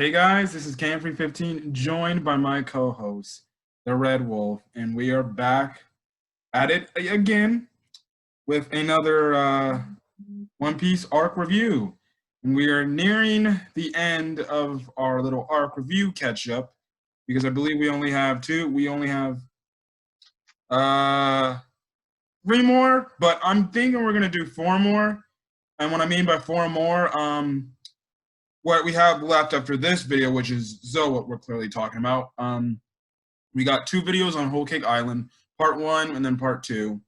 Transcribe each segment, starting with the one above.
Hey guys, this is Camfrey15, joined by my co-host, the Red Wolf, and we are back at it again with another One Piece arc review. And we are nearing the end of our little arc review catch-up because I believe we only have two. We only have three more, but I'm thinking we're gonna do four more. And what I mean by four more, what we have left after this video, which is Zoe, what we're clearly talking about. We got two videos on Whole Cake Island, part 1 and then part 2.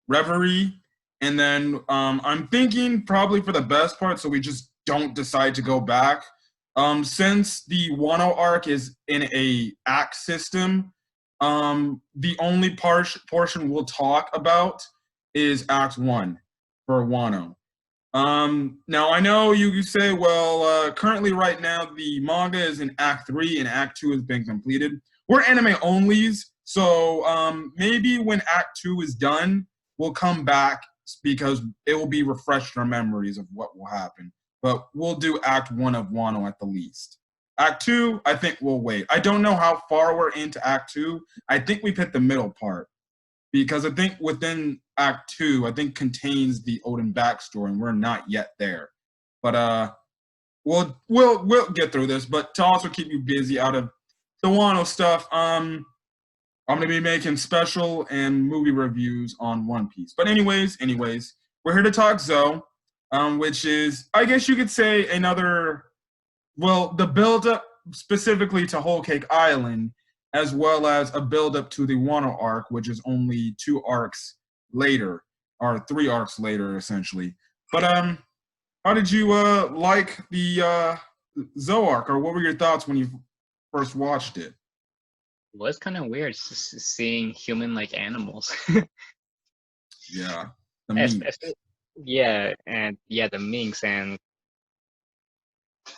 Reverie, and then I'm thinking probably for the best part, so we just don't decide to go back. Since the Wano arc is in a act system, the only portion we'll talk about is Act 1 for Wano. Now I know you say, well, currently right now the manga is in Act 3 and Act 2 has been completed. We're anime onlys, so maybe when Act 2 is done, we'll come back because it will be refreshed our memories of what will happen. But we'll do Act 1 of Wano at the least. Act 2, I think we'll wait. I don't know how far we're into Act 2. I think we've hit the middle part. Because I think within Act 2, I think contains the Oden backstory, and we're not yet there. But we'll get through this. But to also keep you busy out of the Wano stuff, I'm gonna be making special and movie reviews on One Piece. But anyways, we're here to talk Zoe, which is, I guess you could say, another, well, the build-up specifically to Whole Cake Island, as well as a build-up to the Wano arc, which is only 2 arcs later, or 3 arcs later, essentially. But how did you like the Zoe arc, or what were your thoughts when you first watched it? It was kind of weird seeing human-like animals. Yeah, the Minks. Yeah, and yeah, the Minks, and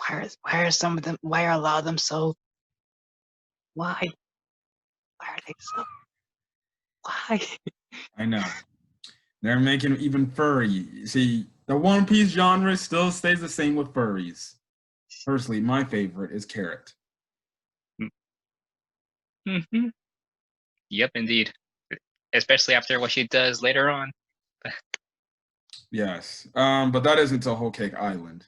why are some of them? Why are a lot of them so? Why are they so? Why? I know. They're making it even furry. See, the One Piece genre still stays the same with furries. Personally, my favorite is Carrot. Mm-hmm. Yep, indeed. Especially after what she does later on. Yes. But that isn't until Whole Cake Island.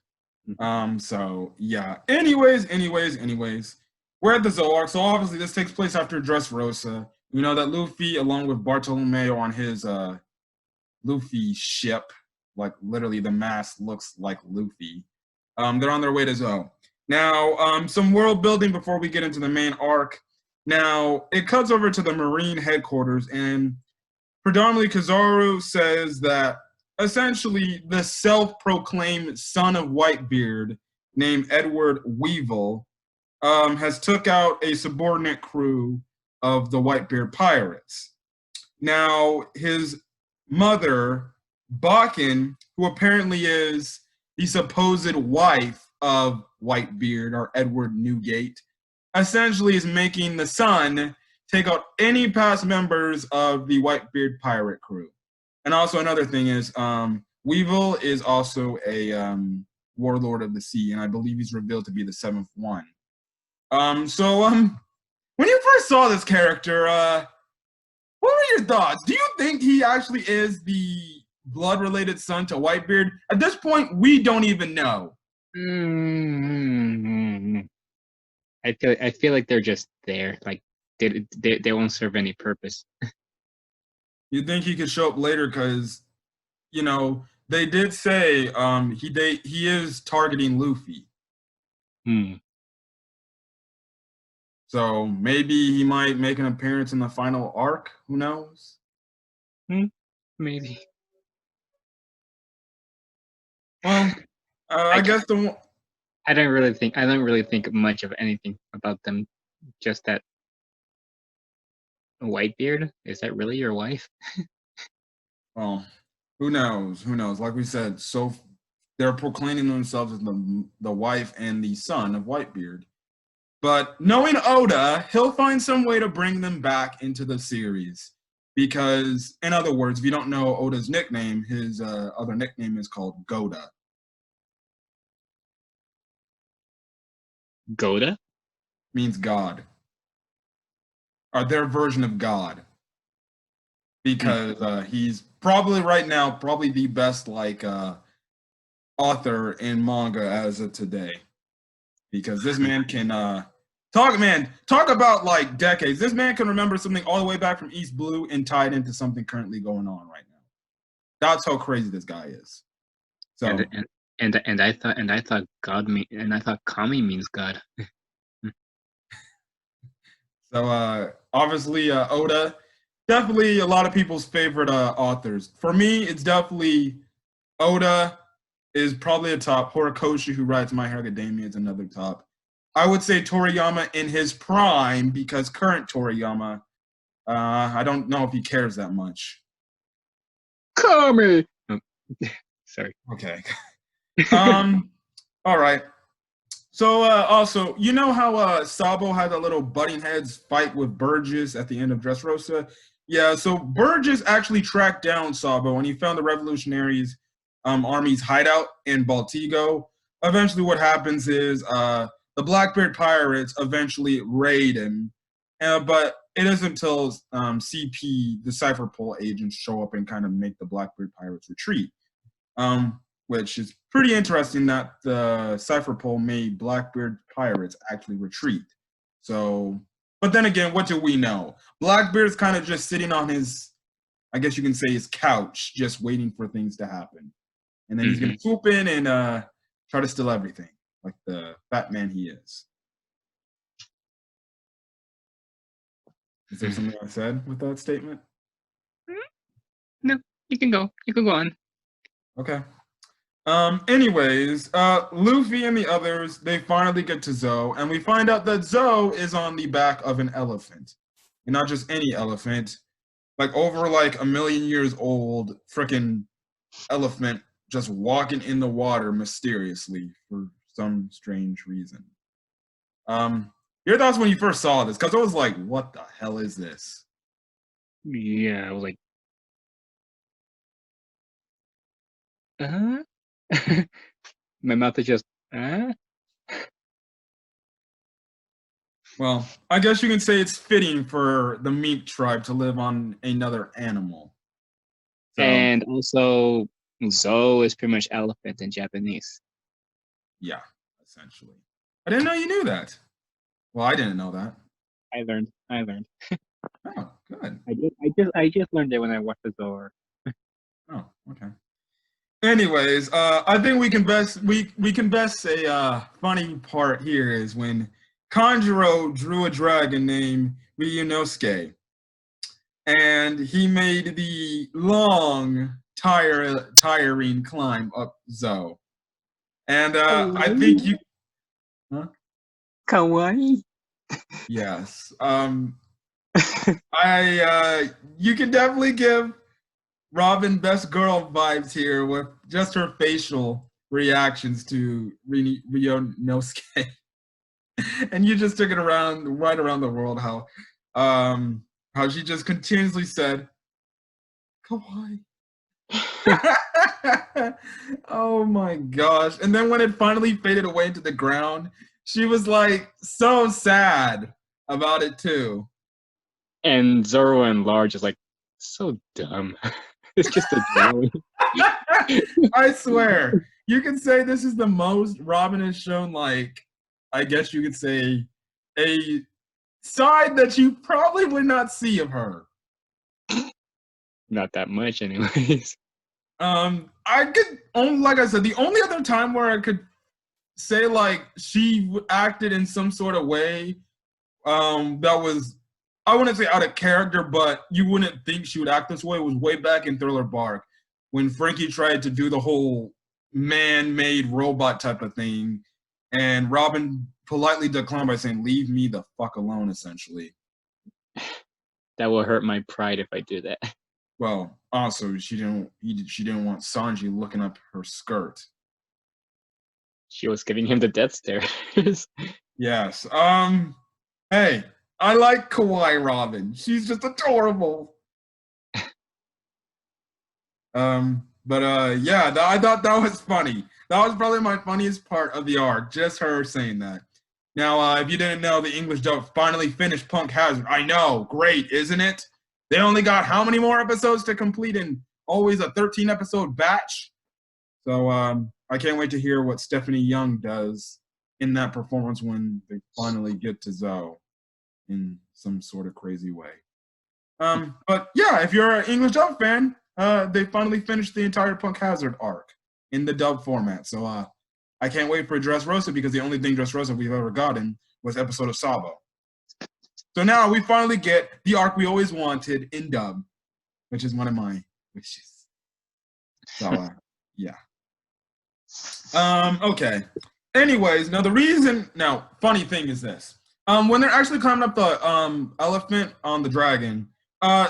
So yeah. Anyways, we're at the Zoe arc. So obviously this takes place after Dressrosa. You know that Luffy, along with Bartolomeo on his Luffy ship, like literally the mast looks like Luffy. They're on their way to Zoe. Now, some world building before we get into the main arc. Now, it cuts over to the Marine headquarters, and predominantly Kizaru says that essentially the self-proclaimed son of Whitebeard, named Edward Weevil, has took out a subordinate crew of the Whitebeard pirates. Now, his mother, Bakken, who apparently is the supposed wife of Whitebeard, or Edward Newgate, essentially is making the son take out any past members of the Whitebeard pirate crew. And also another thing is, Weevil is also a warlord of the sea, and I believe he's revealed to be the 7th one. When you first saw this character, what were your thoughts? Do you think he actually is the blood-related son to Whitebeard? At this point, we don't even know. I feel like they're just there, like they won't serve any purpose. You think he could show up later? Because, you know, they did say he is targeting Luffy. So maybe he might make an appearance in the final arc. Who knows? Maybe. Well, I guess I don't really think much of anything about them. Just that Whitebeard, is that really your wife? Well, who knows? Who knows? Like we said, so they're proclaiming themselves as the wife and the son of Whitebeard. But knowing Oda, he'll find some way to bring them back into the series. Because, in other words, if you don't know Oda's nickname, his other nickname is called Goda. Goda? Means God. Or their version of God. Because he's probably right now probably the best author in manga as of today. Because this man can talk about like decades. This man can remember something all the way back from East Blue and tie it into something currently going on right now. That's how crazy this guy is. So and I thought Kami means God. So obviously Oda, definitely a lot of people's favorite authors. For me, it's definitely Oda is probably a top. Horikoshi, who writes My Hero Academia, is another top. I would say Toriyama in his prime, because current Toriyama, I don't know if he cares that much. Kami! Oh, sorry. Okay. All right. So also, you know how Sabo had a little butting heads fight with Burgess at the end of Dressrosa? Yeah, so Burgess actually tracked down Sabo and he found the revolutionaries army's hideout in Baltigo. Eventually what happens is the Blackbeard pirates eventually raid him, but it isn't until CP, the Cypherpole agents, show up and kind of make the Blackbeard pirates retreat. Which is pretty interesting that the Cypherpole made Blackbeard pirates actually retreat. So, but then again, what do we know? Blackbeard's kind of just sitting on his, I guess you can say, his couch, just waiting for things to happen. And then he's going to swoop in and try to steal everything, like the fat man he is. Is there something I said with that statement? No, you can go. You can go on. Okay. Anyways, Luffy and the others, they finally get to Zoe, and we find out that Zoe is on the back of an elephant. And not just any elephant, like over like 1 million years old freaking elephant just walking in the water mysteriously for some strange reason. Your thoughts when you first saw this? Because I was like, what the hell is this? Yeah, I was like, my mouth is just, Well, I guess you can say it's fitting for the Mink tribe to live on another animal. So, and also, Zo is pretty much elephant in Japanese. Yeah, essentially. I didn't know you knew that. Well, I didn't know that. I learned. Oh, good. I just learned it when I watched the Zo. Oh, okay. Anyways, I think we can best say funny part here is when Kanjuro drew a dragon named Ryunosuke, and he made the long, tiring climb up Zo. And I think you, Kawaii. Yes. You can definitely give Robin best girl vibes here with just her facial reactions to Ryunosuke. And you just took it right around the world how she just continuously said kawaii. Oh my gosh. And then when it finally faded away into the ground, she was like so sad about it too. And Zoro and Large is like, so dumb. It's just a drawing. I swear. You can say this is the most Robin has shown, like, I guess you could say, a side that you probably would not see of her. Not that much, anyways. I could only, like I said, the only other time where I could say like she acted in some sort of way that was, I wouldn't say out of character, but you wouldn't think she would act this way, was way back in Thriller Bark when Frankie tried to do the whole man-made robot type of thing, and Robin politely declined by saying, "Leave me the fuck alone," essentially. That will hurt my pride if I do that. Well, also she didn't want Sanji looking up her skirt. She was giving him the death stare. Yes. Hey, I like Kawaii Robin. She's just adorable. Yeah, I thought that was funny. That was probably my funniest part of the arc, just her saying that. Now, if you didn't know, the English dub finally finished Punk Hazard. I know, great, isn't it? They only got how many more episodes to complete in always a 13-episode batch? So I can't wait to hear what Stephanie Young does in that performance when they finally get to Zoe in some sort of crazy way. But yeah, if you're an English dub fan, they finally finished the entire Punk Hazard arc in the dub format. So I can't wait for Dressrosa because the only thing Dressrosa we've ever gotten was episode of Sabo. So now we finally get the arc we always wanted in dub, which is one of my wishes. So yeah. Okay. Anyways, now funny thing is this. When they're actually climbing up the elephant on the dragon,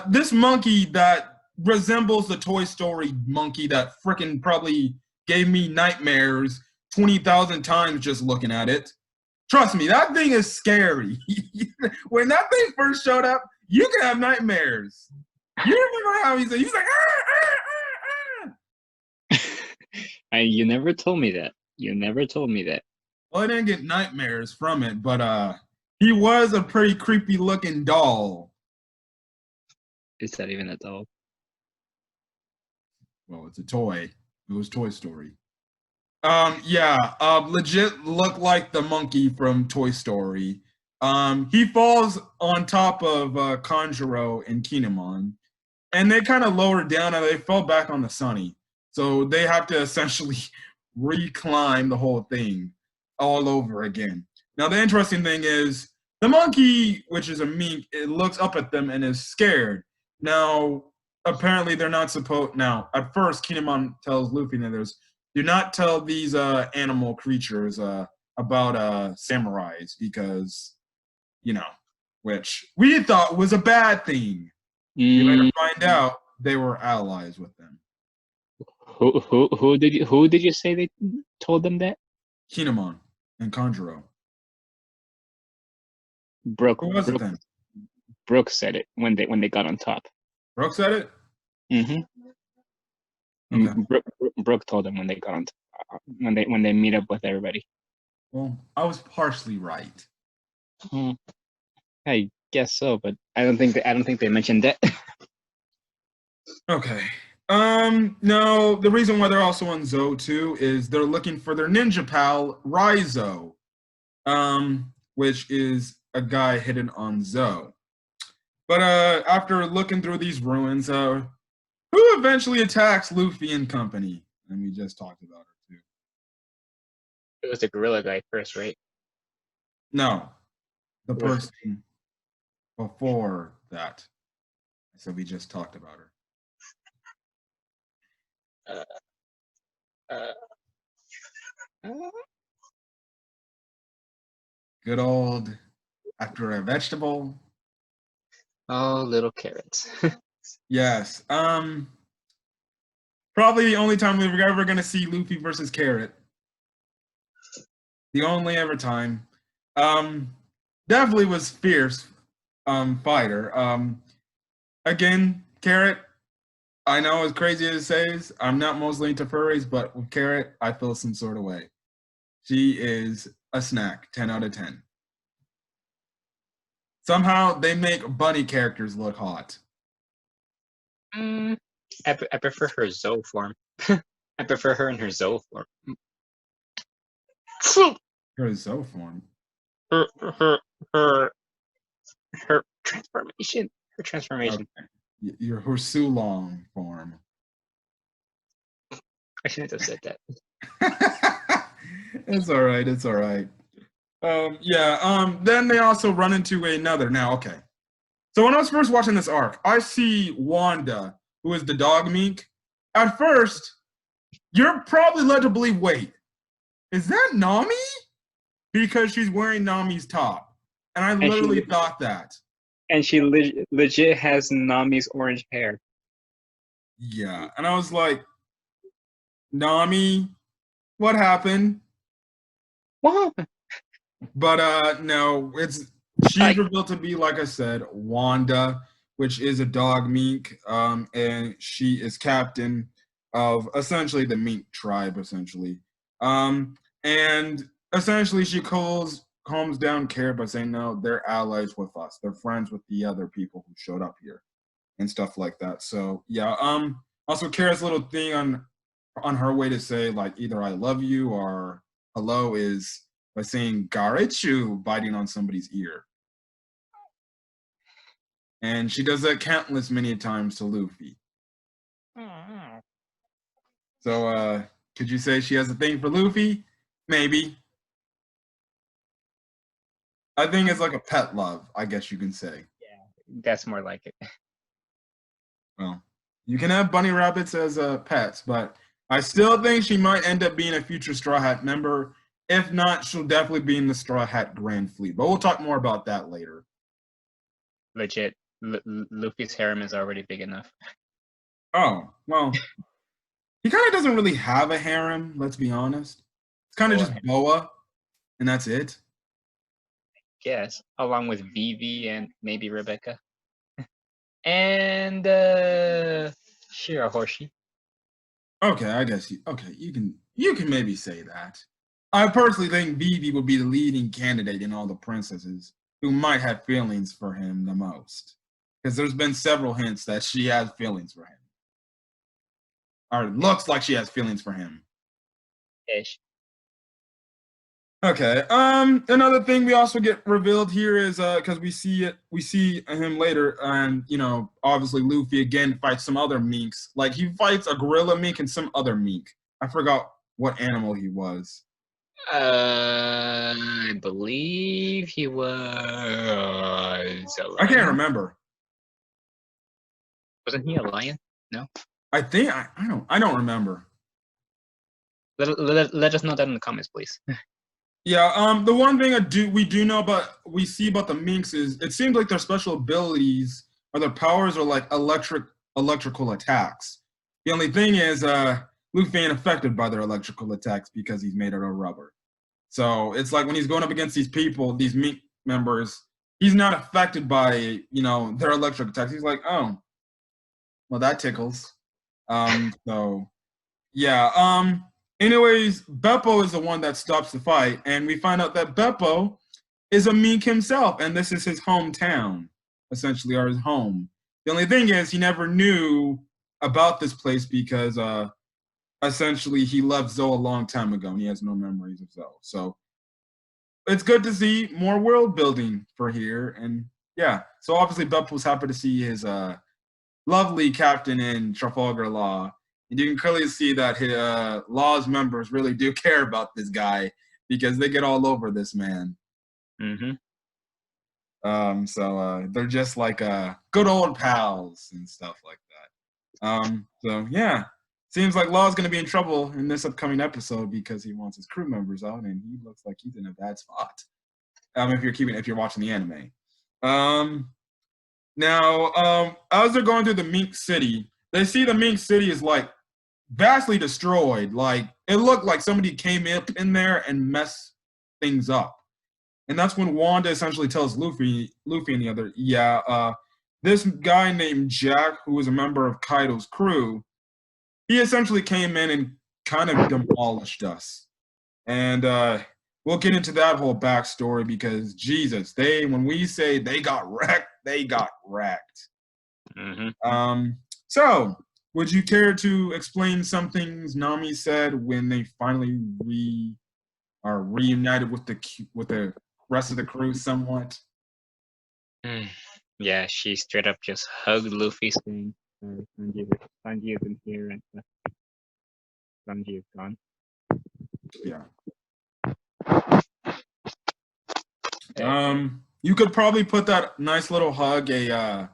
this monkey that resembles the Toy Story monkey that frickin' probably gave me nightmares 20,000 times just looking at it. Trust me, that thing is scary. When that thing first showed up, you can have nightmares. You remember how he's like, You never told me that. You never told me that. Well, I didn't get nightmares from it, but he was a pretty creepy looking doll. Is that even a doll? Well, it's a toy. It was Toy Story. Legit looked like the monkey from Toy Story. He falls on top of Kanjuro and Kinemon, and they kind of lowered down and they fell back on the Sunny. So they have to essentially reclimb the whole thing all over again. Now, the interesting thing is the monkey, which is a mink, it looks up at them and is scared. Now, apparently they're not supposed. Now, at first, Kinemon tells Luffy that do not tell these animal creatures about samurais because, which we thought was a bad thing. You later find out they were allies with them. Who did you say they told them that? Kinemon and Kanjuro. Brooke. Who was it then? Brooke said it when they got on top. Brooke said it? Mm-hmm. Okay. Brooke told them when they got on top, when they meet up with everybody. Well, I was partially right. I guess so, but I don't think they mentioned that. Okay. No, the reason why they're also on Zoe too is they're looking for their ninja pal, Raizo, which is a guy hidden on Zoe. But after looking through these ruins, who eventually attacks Luffy and company? And we just talked about her too. It was the gorilla guy first, right? No, the person before that. So we just talked about her. Good old after a vegetable. Oh, little carrots. Yes. Probably the only time we're ever gonna see Luffy versus Carrot. The only ever time. Definitely was fierce fighter. Again, Carrot, I know as crazy as it says, I'm not mostly into furries, but with Carrot, I feel some sort of way. She is a snack, 10 out of 10. Somehow they make bunny characters look hot. I prefer her Zoe form. I prefer her in her Zoe form. Her Zoe form. Her transformation. Her transformation. Okay. Your Hursulong form. I shouldn't have said that. It's all right. It's all right. Then they also run into another. Now, okay. So when I was first watching this arc, I see Wanda, who is the dog mink. At first, you're probably led to believe, wait, is that Nami? Because she's wearing Nami's top. And I literally thought that. And she legit has Nami's orange hair. Yeah. And I was like, Nami, what happened? What happened? But no, she's revealed to be, like I said, Wanda, which is a dog mink, and she is captain of essentially the mink tribe, essentially. And essentially she calls calms down Care by saying, no, they're allies with us. They're friends with the other people who showed up here and stuff like that. So yeah. Also Care's little thing on her way to say like either I love you or hello is by saying Garechu, biting on somebody's ear. And she does that countless many times to Luffy. So could you say she has a thing for Luffy? Maybe. I think it's like a pet love, I guess you can say. Yeah, that's more like it. Well, you can have bunny rabbits as pets, but I still think she might end up being a future Straw Hat member. If not, she'll definitely be in the Straw Hat Grand Fleet. But we'll talk more about that later. Legit, Luffy's harem is already big enough. Oh, well, he kind of doesn't really have a harem, let's be honest. It's kind of just Boa, and that's it. Yes, along with Vivi and maybe Rebecca. And Shirahoshi. Okay, I guess you can maybe say that. I personally think Vivi would be the leading candidate in all the princesses who might have feelings for him the most. Because there's been several hints that she has feelings for him. Or it looks like she has feelings for him. Ish. Okay. Another thing we also get revealed here is because we see him later, and obviously Luffy again fights some other minks. Like he fights a gorilla mink and some other mink. I forgot what animal he was. I believe he was. I can't remember. Wasn't he a lion? No. I think I don't remember. Let us know that in the comments, please. Yeah, the one thing we see about the Minks is it seems like their special abilities or their powers are like electrical attacks. The only thing is Luffy ain't affected by their electrical attacks because he's made out of rubber. So it's like when he's going up against these people, these Mink members, he's not affected by, their electric attacks. He's like, oh, well, that tickles. So yeah. Anyways, Beppo is the one that stops the fight, and we find out that Beppo is a Mink himself, and this is his hometown, essentially, or his home. The only thing is he never knew about this place because essentially he left Zoe a long time ago, and he has no memories of Zoe. So it's good to see more world building for here, and yeah. So obviously Beppo's happy to see his lovely captain in Trafalgar Law. And you can clearly see that his Law's members really do care about this guy because they get all over this man. Mm-hmm. So they're just like good old pals and stuff like that. So yeah, seems like Law's gonna be in trouble in this upcoming episode because he wants his crew members out, and he looks like he's in a bad spot. If you're watching the anime. Now, as they're going through the Mink City, they see the Mink City is like vastly destroyed. Like it looked like somebody came up in there and messed things up. And that's when Wanda essentially tells Luffy and the other, this guy named Jack, who was a member of Kaido's crew, he essentially came in and kind of demolished us. And we'll get into that whole backstory because Jesus, when we say they got wrecked, they got wrecked. Mm-hmm. So would you care to explain some things Nami said when they finally are reunited with the rest of the crew somewhat? Yeah, she straight up just hugged Luffy saying, Sanji isn't here and Sanji is gone. Yeah. You could probably put that nice little hug a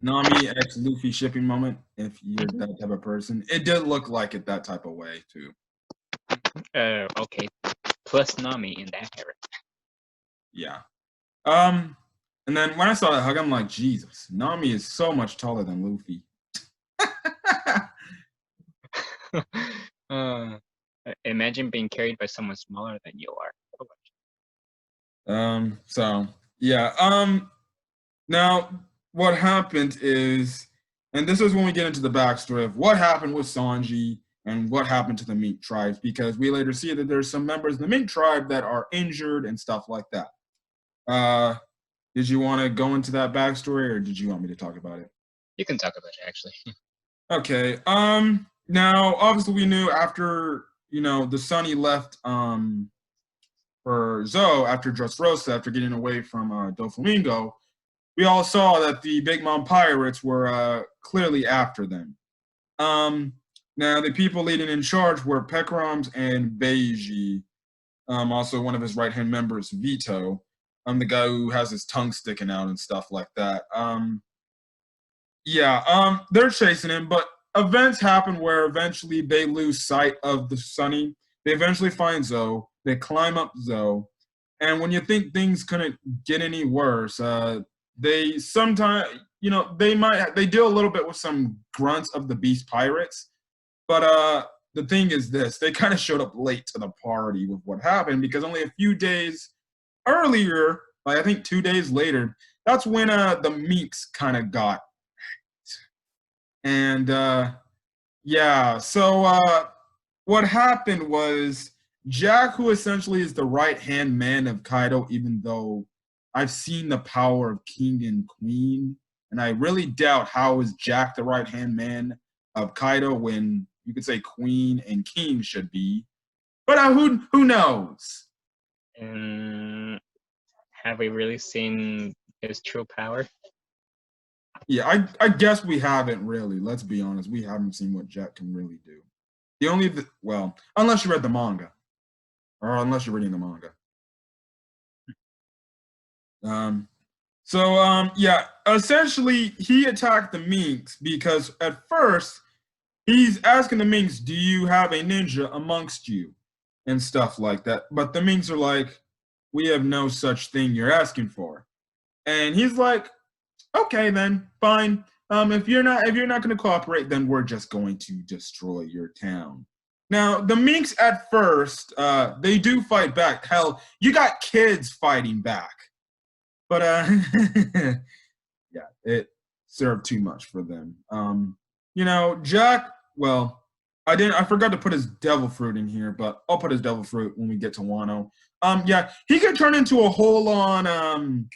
Nami x Luffy shipping moment if you're that type of person. It did look like it that type of way too. Okay. Plus Nami in that era. Yeah. And then when I saw that hug, I'm like, Jesus, Nami is so much taller than Luffy. Imagine being carried by someone smaller than you are. So yeah. Now what happened is, and this is when we get into the backstory of what happened with Sanji and what happened to the Mink tribes, because we later see that there's some members of the Mink tribe that are injured and stuff like that. Did you want to go into that backstory, or did you want me to talk about it? You can talk about it actually. Okay. Now, obviously, we knew after the Sunny left for Zoe after Dressrosa, after getting away from Doflamingo, we all saw that the Big Mom pirates were clearly after them. Now, the people leading in charge were Pekrams and Beiji, also one of his right-hand members, Vito, the guy who has his tongue sticking out and stuff like that. They're chasing him, but events happen where eventually they lose sight of the Sunny. They eventually find Zoe. They climb up Zoe, and when you think things couldn't get any worse, they sometimes, they deal a little bit with some grunts of the Beast Pirates, but the thing is this: they kind of showed up late to the party with what happened because only a few days earlier, like I think 2 days later, that's when the Minks kind of got. And so what happened was Jack, who essentially is the right-hand man of Kaido, even though I've seen the power of King and Queen, and I really doubt how is Jack the right-hand man of Kaido when you could say Queen and King should be. But who knows? Have we really seen his true power? Yeah, I guess we haven't really. Let's be honest. We haven't seen what Jack can really do. Unless you read the manga. Or unless you're reading the manga. Essentially, he attacked the Minks because at first, he's asking the Minks, do you have a ninja amongst you? And stuff like that. But the Minks are like, we have no such thing you're asking for. And he's like, okay, then fine. If you're not going to cooperate, then we're just going to destroy your town. Now, the Minks at first, they do fight back. Hell, you got kids fighting back. But yeah, it served too much for them. Jack. Well, I forgot to put his devil fruit in here, but I'll put his devil fruit when we get to Wano. He could turn into a whole on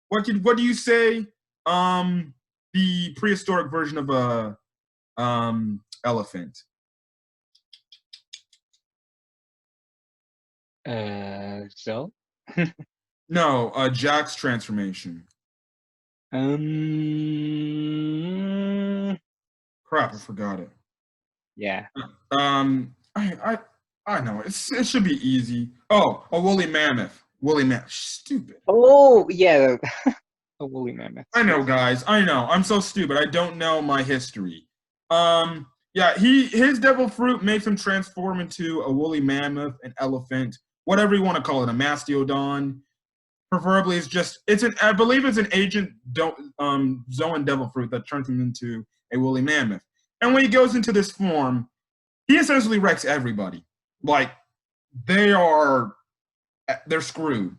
what do you say? The prehistoric version of a elephant. So? No, Jack's transformation. Crap, I forgot it. Yeah. I know it should be easy. Oh, a woolly mammoth. Woolly mammoth. Stupid. Oh yeah, a woolly mammoth. I know, guys. I know. I'm so stupid. I don't know my history. His devil fruit makes him transform into a woolly mammoth, an elephant, whatever you want to call it, a mastodon. Preferably, I believe it's an agent Zoan devil fruit that turns him into a woolly mammoth. And when he goes into this form, he essentially wrecks everybody. Like, they're screwed.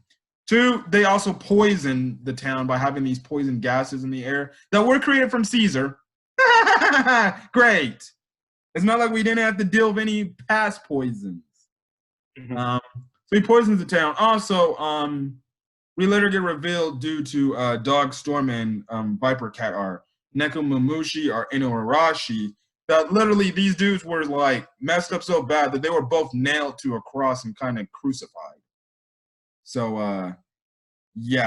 2, they also poison the town by having these poison gases in the air that were created from Caesar. Great. It's not like we didn't have to deal with any past poisons. Mm-hmm. So he poisons the town. Also, we later get revealed due to Dog Storm and Viper Cat are Nekomamushi or Inuarashi that literally these dudes were like messed up so bad that they were both nailed to a cross and kind of crucified. So he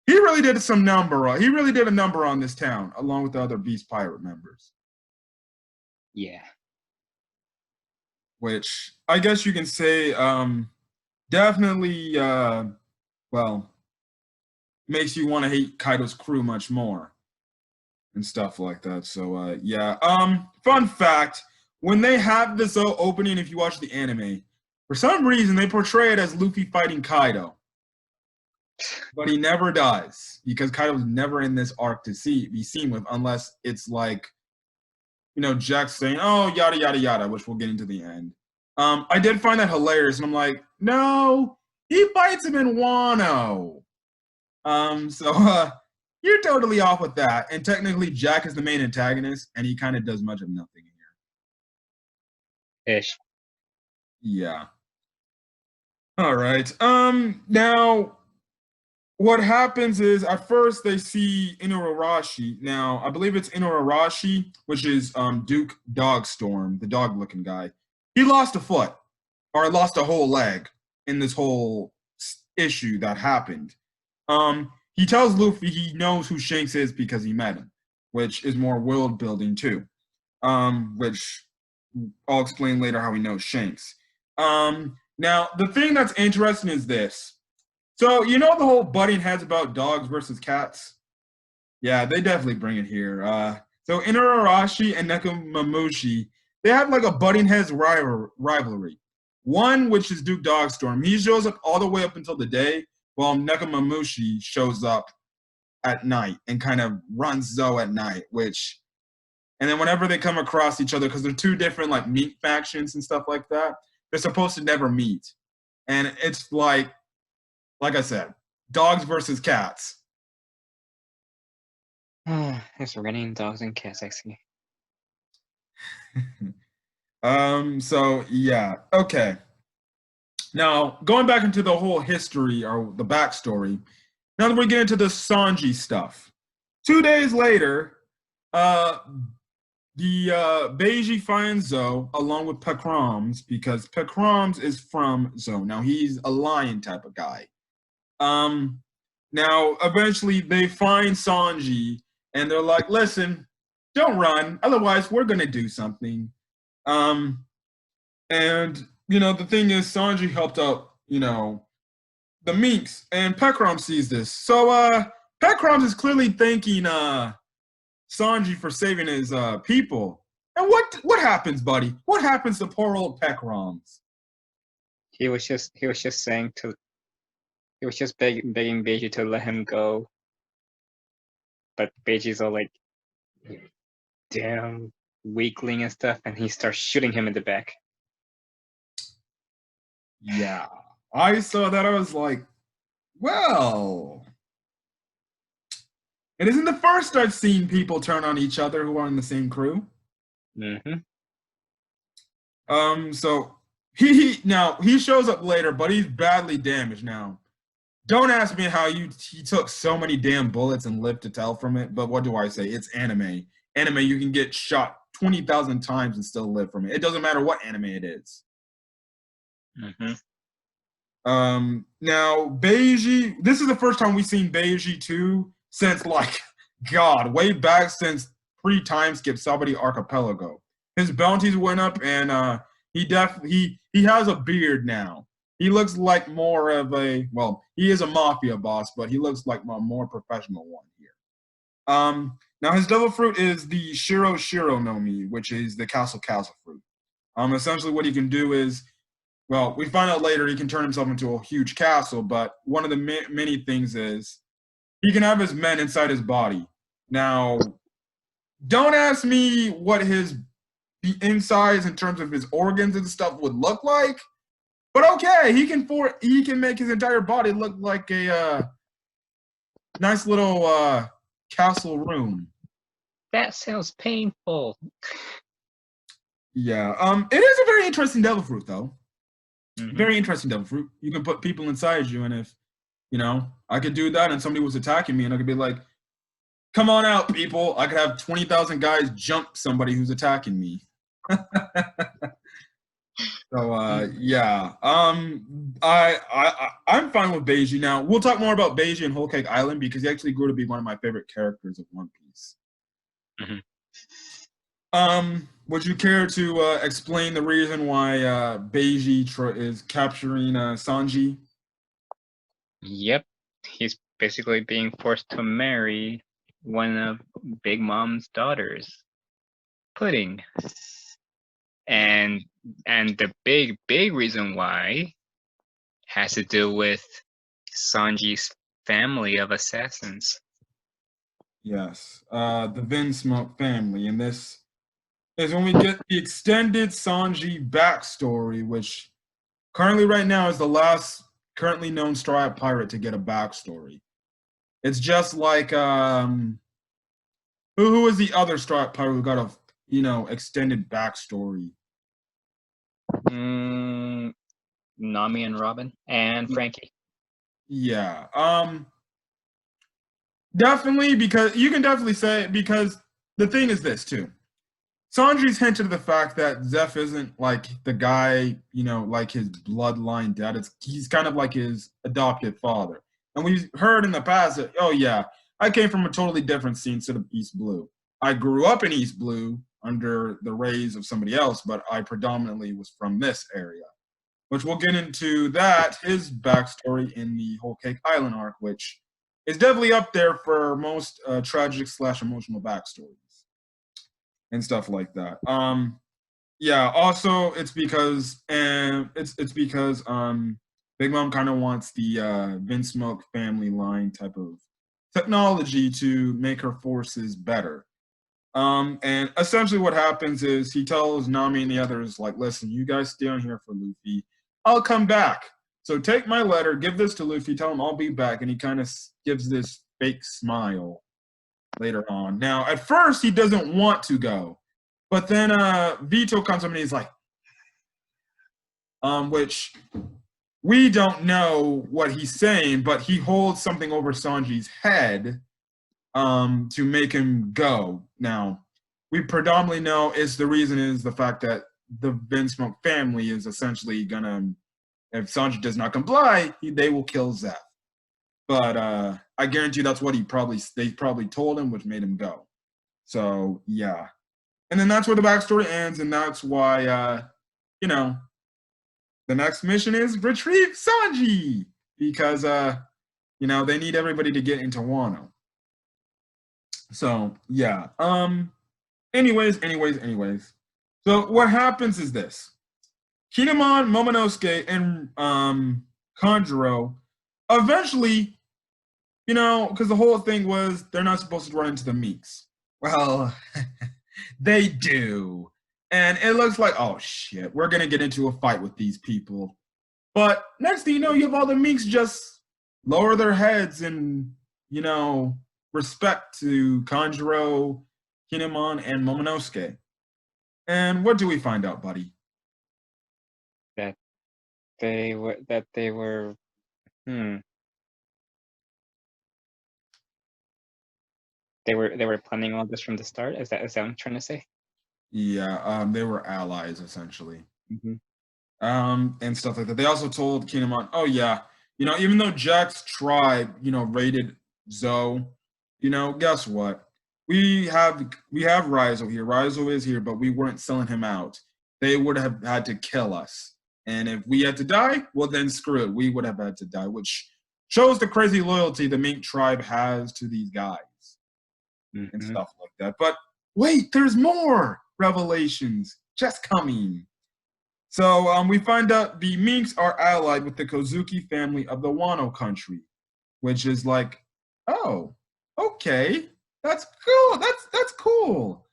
really did a number on this town along with the other Beast Pirate members. Yeah. Which I guess you can say definitely makes you want to hate Kaido's crew much more and stuff like that. So fun fact, when they have this opening, if you watch the anime, for some reason they portray it as Luffy fighting Kaido. But he never does, because Kaido's never in this arc to be seen with, unless it's like, Jack saying, oh, yada, yada, yada, which we'll get into the end. I did find that hilarious, and I'm like, no, he fights him in Wano. You're totally off with that. And technically, Jack is the main antagonist, and he kind of does much of nothing here. Ish. Yeah. All right. Now, what happens is at first they see Inuarashi. Now, I believe it's Inuarashi, which is Duke Dogstorm, the dog-looking guy. He lost a foot, or lost a whole leg in this whole issue that happened. He tells Luffy he knows who Shanks is because he met him, which is more world building too. Which I'll explain later how he knows Shanks. Now, the thing that's interesting is this. So, you know the whole butting heads about dogs versus cats? Yeah, they definitely bring it here. So Inuarashi and Nekomamushi, they have like a butting heads rivalry. One, which is Duke Dogstorm. He shows up all the way up until the day, while Nekomamushi shows up at night and kind of runs Zoe at night, and then whenever they come across each other, because they're two different like meat factions and stuff like that, they're supposed to never meet. And it's like I said, dogs versus cats. It's raining dogs and cats, actually. So yeah, okay. Now, going back into the whole history or the backstory, now that we get into the Sanji stuff. 2 days later, Beiji finds Zoe along with Pakrams, because Pakrams is from Zoe. Now, he's a lion type of guy. Now, eventually, they find Sanji, and they're like, listen, don't run, otherwise we're going to do something. And, you know, the thing is, Sanji helped out, you know, the Minks, and Pekram sees this. So, Pekram is clearly thanking Sanji for saving his people. And what happens, buddy? What happens to poor old Pekrams? He was just begging Beiji to let him go. But Beiji's all like, damn weakling and stuff, and he starts shooting him in the back. Yeah. I saw that. I was like, well, it isn't the first I've seen people turn on each other who are in the same crew. Mm-hmm. So he shows up later, but he's badly damaged now. Don't ask me how he took so many damn bullets and lived to tell from it, but what do I say? It's anime. Anime, you can get shot 20,000 times and still live from it. It doesn't matter what anime it is. Mm-hmm. Now, Beiji, this is the first time we've seen Beiji too since, like, God, way back since pre-time skip Sabari Archipelago. His bounties went up, and he has a beard now. He looks like more of a, well, he is a mafia boss, but he looks like a more professional one here. Now his devil fruit is the Shiro Shiro no Mi, which is the castle fruit. Essentially what he can do is, well, we find out later he can turn himself into a huge castle, but one of the many things is he can have his men inside his body. Now, don't ask me what his insides in terms of his organs and stuff would look like, but okay, he can make his entire body look like a nice little castle room. That sounds painful. Yeah, it is a very interesting devil fruit, though. Mm-hmm. Very interesting devil fruit. You can put people inside you, and if, you know, I could do that and somebody was attacking me and I could be like, come on out, people. I could have 20,000 guys jump somebody who's attacking me. So, yeah. I'm fine with Beiji. Now, we'll talk more about Beiji and Whole Cake Island because he actually grew to be one of my favorite characters of One Piece. Mm-hmm. Would you care to explain the reason why Beiji is capturing Sanji? Yep. He's basically being forced to marry one of Big Mom's daughters, Pudding. And the big reason why has to do with Sanji's family of assassins. Yes, the Vinsmoke family, and this is when we get the extended Sanji backstory, which currently right now is the last currently known Straw Hat pirate to get a backstory. It's just like who was the other Straw Hat pirate who got a extended backstory? Nami and Robin and Frankie. Yeah. Definitely, because you can definitely say it, because the thing is this too. Sanji's hinted at the fact that Zeph isn't like the guy, like his bloodline dad. He's kind of like his adopted father. And we've heard in the past that, oh yeah, I came from a totally different scene instead of East Blue. I grew up in East Blue under the rays of somebody else, but I predominantly was from this area. Which we'll get into that, his backstory in the Whole Cake Island arc, which is definitely up there for most tragic / emotional backstories and stuff like that. Yeah. Also, it's because Big Mom kind of wants the Vinsmoke family line type of technology to make her forces better. And essentially, what happens is he tells Nami and the others, like, "Listen, you guys stay on here for Luffy. I'll come back. So take my letter, give this to Luffy, tell him I'll be back." And he kind of gives this fake smile later on. Now, at first, he doesn't want to go, but then Vito comes up and he's like, which we don't know what he's saying, but he holds something over Sanji's head to make him go. Now, we predominantly know the reason is the fact that the Vinsmoke family is essentially gonna, if Sanji does not comply, they will kill Zeph. But I guarantee that's what they probably told him, which made him go. So yeah, and then that's where the backstory ends, and that's why the next mission is retrieve Sanji, because they need everybody to get into Wano. So yeah. Anyways. So what happens is this: Kinemon, Momonosuke, and Kanjuro eventually, because the whole thing was they're not supposed to run into the Minks. Well, they do. And it looks like, oh shit, we're gonna get into a fight with these people. But next thing you know, you have all the Minks just lower their heads and, respect to Kanjuro, Kinemon, and Momonosuke. And what do we find out, buddy? That they were they were planning all this from the start. Is that what I'm trying to say? Yeah, they were allies essentially. Mm-hmm. And stuff like that. They also told Kinemon, oh yeah, even though Jack's tribe, raided Zoe, guess what? We have Raizo here. Raizo is here, but we weren't selling him out. They would have had to kill us. And if we had to die, well then screw it. We would have had to die, which shows the crazy loyalty the Mink tribe has to these guys and stuff like that. But wait, there's more revelations just coming. So we find out the Minks are allied with the Kozuki family of the Wano country, which is like, oh, okay, that's cool. That's cool.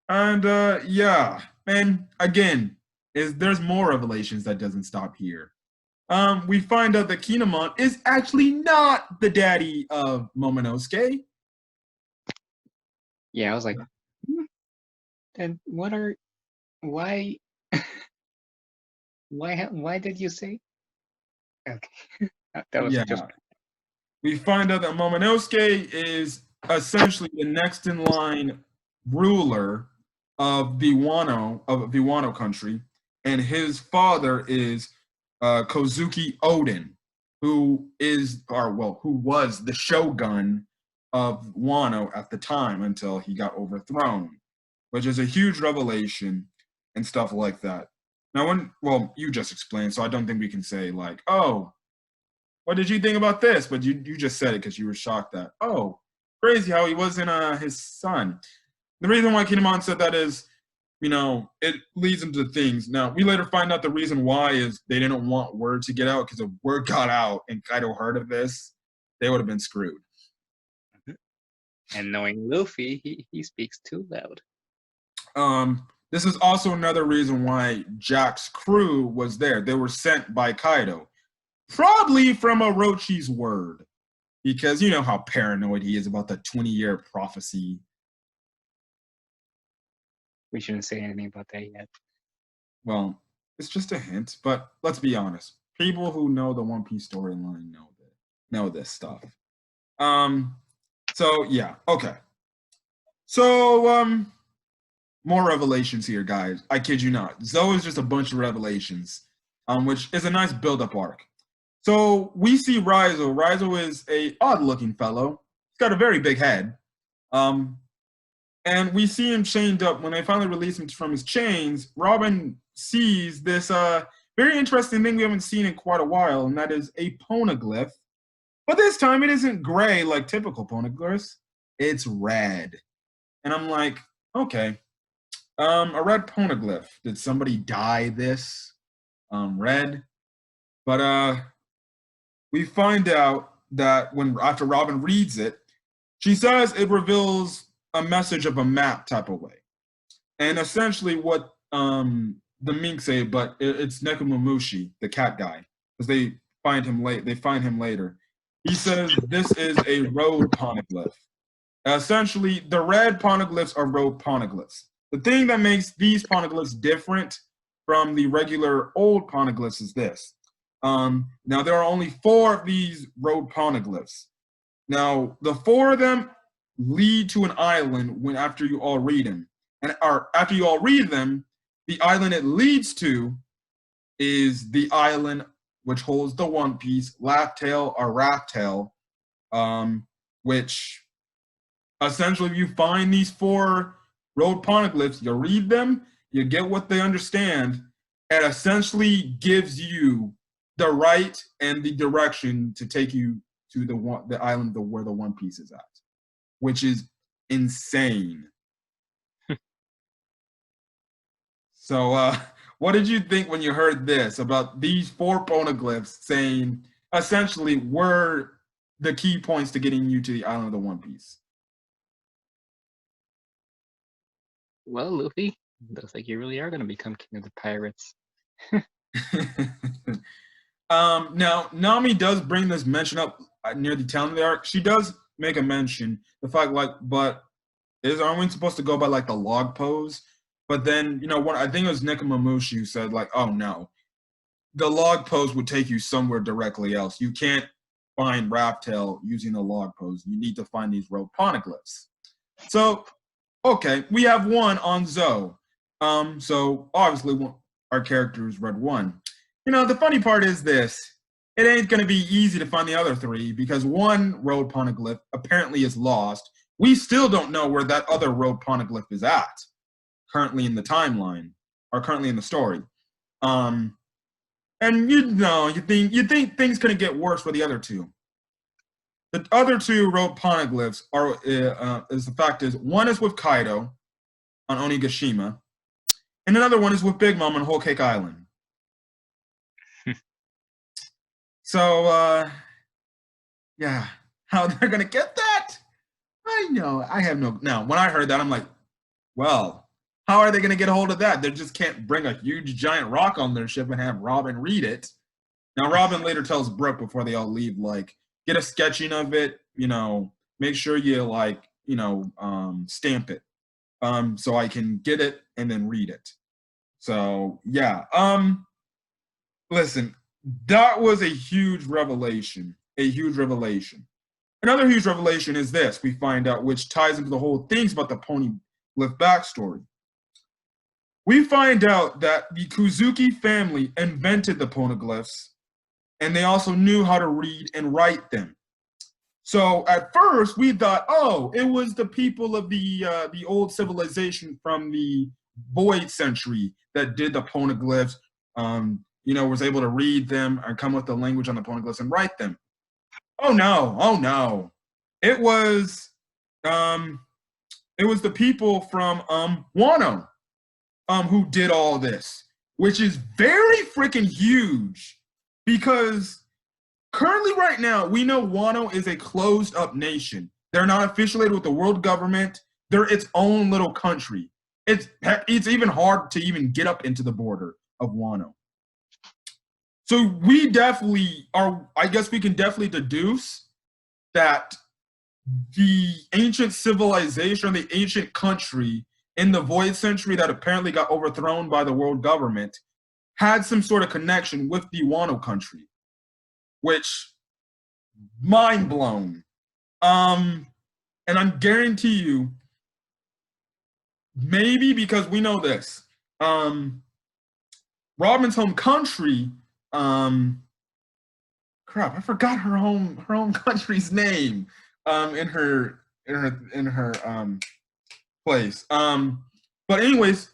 And yeah, and again, there's more revelations that doesn't stop here. We find out that Kinemon is actually not the daddy of Momonosuke. Yeah, I was like, then why why did you say? Okay, that was just. We find out that Momonosuke is essentially the next in line ruler of the Wano country, and his father is Kozuki Oden, who was the shogun of Wano at the time until he got overthrown, which is a huge revelation and stuff like that. Now, you just explained, so I don't think we can say like, oh, what did you think about this? But you just said it because you were shocked that, oh, crazy how he wasn't his son. The reason why Kinemon said that is, it leads into things. Now, we later find out the reason why is they didn't want word to get out, because if word got out and Kaido heard of this, they would have been screwed. And knowing Luffy, he speaks too loud. This is also another reason why Jack's crew was there. They were sent by Kaido. Probably from Orochi's word, because you know how paranoid he is about the 20-year prophecy. We shouldn't say anything about that yet. Well, it's just a hint, but let's be honest. People who know the One Piece storyline know this stuff. So yeah, okay. So more revelations here, guys. I kid you not. Zoe is just a bunch of revelations, which is a nice build-up arc. So we see Rizzo. Rizzo is a odd-looking fellow. He's got a very big head. And we see him chained up. When they finally release him from his chains, Robin sees this very interesting thing we haven't seen in quite a while, and that is a poneglyph. But this time it isn't gray like typical poneglyphs. It's red. And I'm like, okay. A red poneglyph. Did somebody dye this red? But we find out that after Robin reads it, she says it reveals a message of a map type of way. And essentially what the Minks say, but it's Nekomamushi, the cat guy, because they find him later. He says this is a road poneglyph. Essentially, the red poneglyphs are road poneglyphs. The thing that makes these poneglyphs different from the regular old poneglyphs is this. Now, there are only 4 of these road poneglyphs. Now, the 4 of them lead to an island after you all read them. After you all read them, the island it leads to is the island which holds the One Piece, Laugh-Tale or Raft-Tale, which essentially if you find these 4 road poneglyphs, you read them, you get what they understand, and essentially gives you the right and the direction to take you to the island where the One Piece is at, which is insane. So what did you think when you heard this about these 4 poneglyphs saying essentially were the key points to getting you to the island of the One Piece? Well, Luffy, looks like you really are going to become king of the pirates. Now, Nami does bring this mention up near the town of the arc. She does make a mention, the fact but aren't we supposed to go by like the log pose? But then, I think it was Nekomamushi who said like, oh no, the log pose would take you somewhere directly else. You can't find Raft-Tale using the log pose. You need to find these road poneglyphs. So, okay, we have 1 on Zoe. So obviously our characters read 1. The funny part is this. It ain't going to be easy to find the other 3 because 1 road poneglyph apparently is lost. We still don't know where that other road poneglyph is at currently in the timeline or currently in the story. And you think things couldn't get worse for the other 2. The other 2 road poneglyphs the fact is 1 is with Kaido on Onigashima, and another 1 is with Big Mom on Whole Cake Island. So, yeah, how they're going to get that? I know. I have no... Now, when I heard that, I'm like, well, how are they going to get a hold of that? They just can't bring a huge, giant rock on their ship and have Robin read it. Now, Robin later tells Brooke before they all leave, like, get a sketching of it, make sure you, stamp it so I can get it and then read it. So, yeah. Listen, that was a huge revelation. Another huge revelation is this, we find out, which ties into the whole things about the Poneglyph backstory. We find out that the Kuzuki family invented the Poneglyphs, and they also knew how to read and write them. So at first we thought, oh, it was the people of the old civilization from the Void Century that did the Poneglyphs, was able to read them and come up with the language on the Poneglyphs and write them. Oh no. It was the people from Wano who did all this, which is very freaking huge because currently right now we know Wano is a closed up nation. They're not affiliated with the world government. They're its own little country. It's even hard to even get up into the border of Wano. So we definitely are, I guess we can definitely deduce that the ancient civilization, the ancient country in the Void Century that apparently got overthrown by the world government had some sort of connection with the Wano country, which, mind blown. And I guarantee you, maybe because we know this, Robin's home country, crap, I forgot her home country's name in her place. But anyways,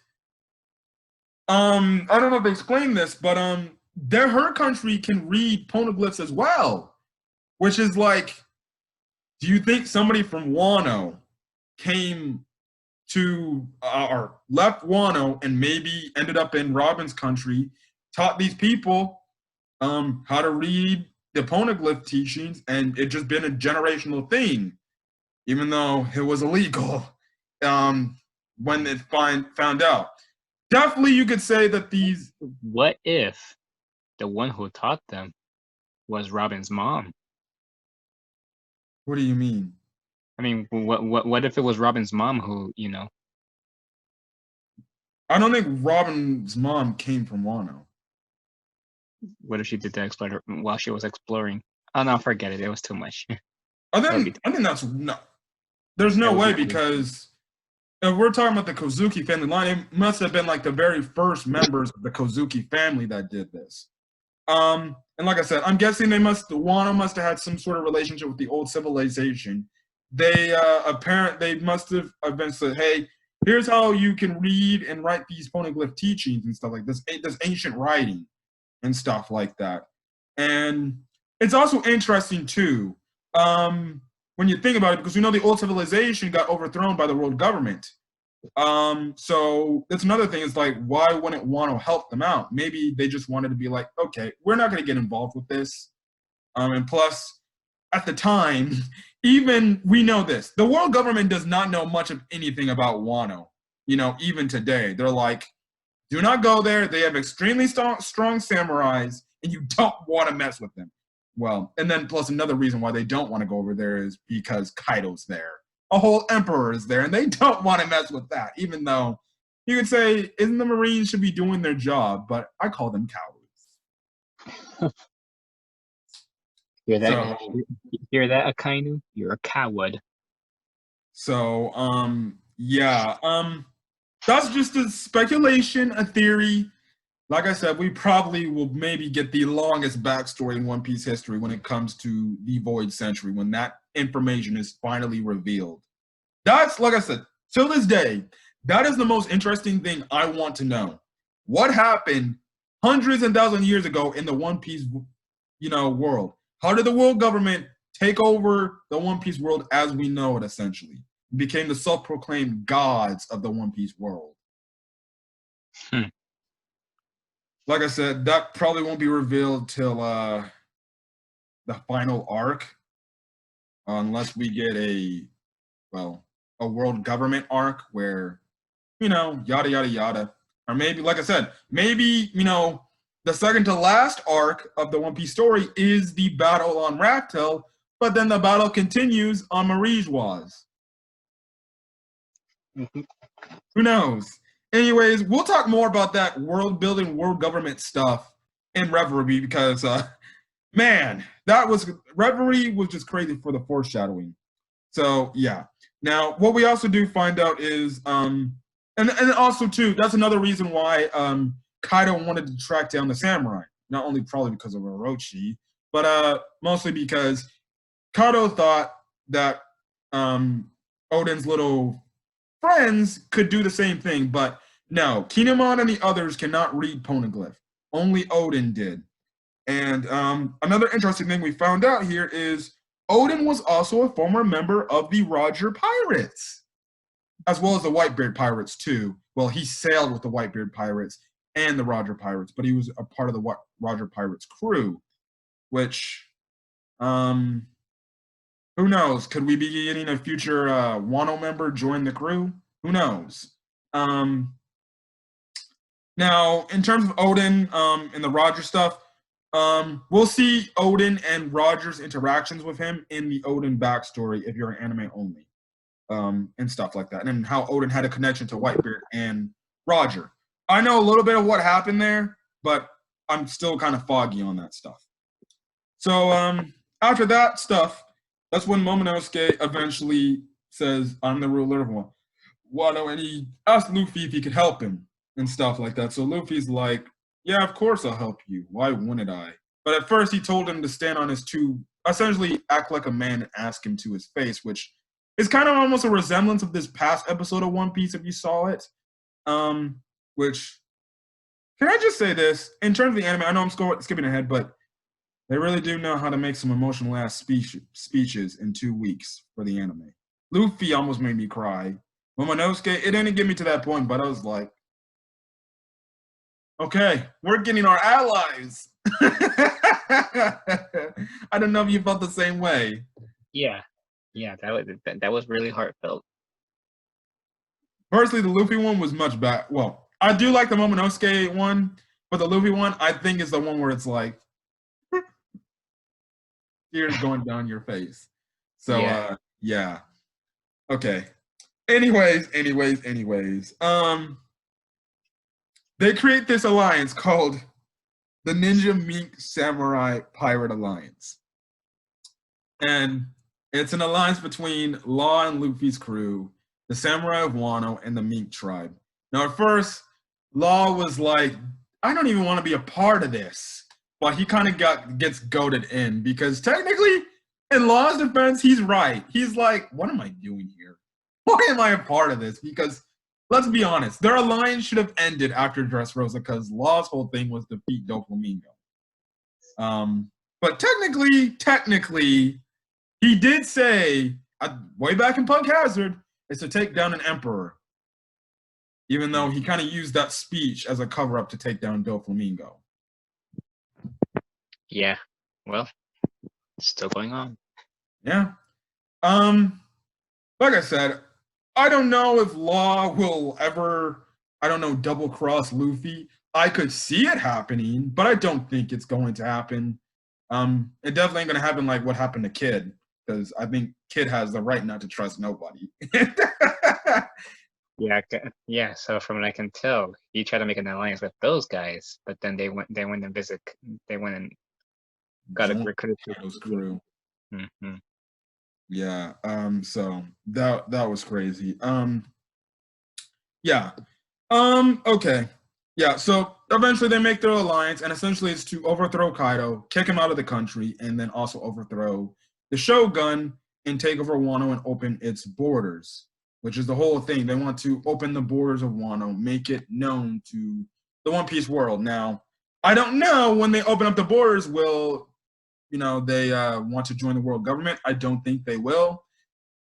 I don't know if they explained this, but her country can read poneglyphs as well, which is like, do you think somebody from Wano came to or left Wano and maybe ended up in Robin's country, taught these people how to read the poneglyph teachings, and it just been a generational thing, even though it was illegal when it found out. Definitely, you could say that these. What if the one who taught them was Robin's mom? What do you mean? I mean, what if it was Robin's mom who, I don't think Robin's mom came from Wano. What if she did that while she was exploring? Oh no, forget it. It was too much. I think that's no. There's no way, because if we're talking about the Kozuki family line, it must have been like the very first members of the Kozuki family that did this. And like I said, I'm guessing Wano must have had some sort of relationship with the old civilization. They must have eventually said, hey, here's how you can read and write these poneglyph teachings and stuff like this ancient writing and stuff like that. And it's also interesting too, when you think about it, because we know the old civilization got overthrown by the world government. So that's another thing, is like, why wouldn't Wano help them out? Maybe they just wanted to be like, okay, we're not going to get involved with this. And plus, at the time, even we know this, the world government does not know much of anything about Wano. Even today, they're like, do not go there. They have extremely strong samurais, and you don't want to mess with them. Well, and then plus another reason why they don't want to go over there is because Kaido's there. A whole emperor is there, and they don't want to mess with that, even though you could say, isn't the Marines should be doing their job, but I call them cowards. Hear that? Hear that, Akainu? You're a coward. So, yeah, that's just a speculation, a theory. Like I said, we probably will maybe get the longest backstory in One Piece history when it comes to the Void Century, when that information is finally revealed. That's, like I said, till this day, that is the most interesting thing I want to know. What happened hundreds and thousands of years ago in the One Piece, world? How did the world government take over the One Piece world as we know it, essentially? Became the self-proclaimed gods of the One Piece world. Like I said, that probably won't be revealed till the final arc, unless we get a world government arc where, yada, yada, yada. Or maybe, like I said, maybe, the second to last arc of the One Piece story is the battle on Raftel, but then the battle continues on Marigeoise. Who knows? Anyways, we'll talk more about that world building, world government stuff in Reverie, because man, Reverie was just crazy for the foreshadowing. So yeah. Now, what we also do find out is, and also too, that's another reason why Kaido wanted to track down the samurai. Not only probably because of Orochi, but mostly because Kaido thought that Oden's little friends could do the same thing, but no, Kinemon and the others cannot read poneglyph. Only Oden did. And another interesting thing we found out here is Oden was also a former member of the Roger Pirates, as well as the Whitebeard Pirates too. Well, he sailed with the Whitebeard Pirates and the Roger Pirates, but he was a part of the Roger Pirates crew, which, who knows? Could we be getting a future Wano member join the crew? Who knows? Now, in terms of Oden and the Roger stuff, we'll see Oden and Roger's interactions with him in the Oden backstory if you're an anime only, and stuff like that, and how Oden had a connection to Whitebeard and Roger. I know a little bit of what happened there, but I'm still kind of foggy on that stuff. So after that stuff, that's when Momonosuke eventually says, I'm the ruler of Wano, and he asked Luffy if he could help him and stuff like that. So Luffy's like, yeah, of course I'll help you. Why wouldn't I? But at first he told him to stand on his two, essentially act like a man and ask him to his face, which is kind of almost a resemblance of this past episode of One Piece if you saw it. Which, can I just say this? In terms of the anime, I know I'm skipping ahead, but they really do know how to make some emotional ass speeches in 2 weeks for the anime. Luffy almost made me cry. Momonosuke, it didn't get me to that point, but I was like, okay, we're getting our allies. I don't know if you felt the same way. Yeah, that was really heartfelt. Personally, the Luffy one was much better. Well, I do like the Momonosuke one, but the Luffy one, I think, is the one where it's like tears going down your face. So, yeah. Okay. Anyways. They create this alliance called the Ninja-Mink-Samurai Pirate Alliance. And it's an alliance between Law and Luffy's crew, the Samurai of Wano, and the Mink tribe. Now, at first, Law was like, I don't even want to be a part of this. But he kind of gets goaded in because technically, in Law's defense, he's right. He's like, what am I doing here? Why am I a part of this? Because let's be honest, their alliance should have ended after Dressrosa because Law's whole thing was defeat Doflamingo. But technically, he did say, way back in Punk Hazard, is to take down an emperor. Even though he kind of used that speech as a cover-up to take down Doflamingo. Yeah, well, it's still going on. Yeah. Like I said, I don't know if Law will ever, double cross Luffy. I could see it happening, but I don't think it's going to happen. It definitely ain't gonna happen like what happened to Kid, because I think Kid has the right not to trust nobody. Yeah. So from what I can tell, he tried to make an alliance with those guys, but then they went and got a recruit Kaido's crew. Mm-hmm. Yeah. So that was crazy. Yeah. Okay. Yeah. So eventually they make their alliance, and essentially it's to overthrow Kaido, kick him out of the country, and then also overthrow the Shogun and take over Wano and open its borders, which is the whole thing. They want to open the borders of Wano, make it known to the One Piece world. Now, I don't know when they open up the borders, will they want to join the world government? I don't think they will.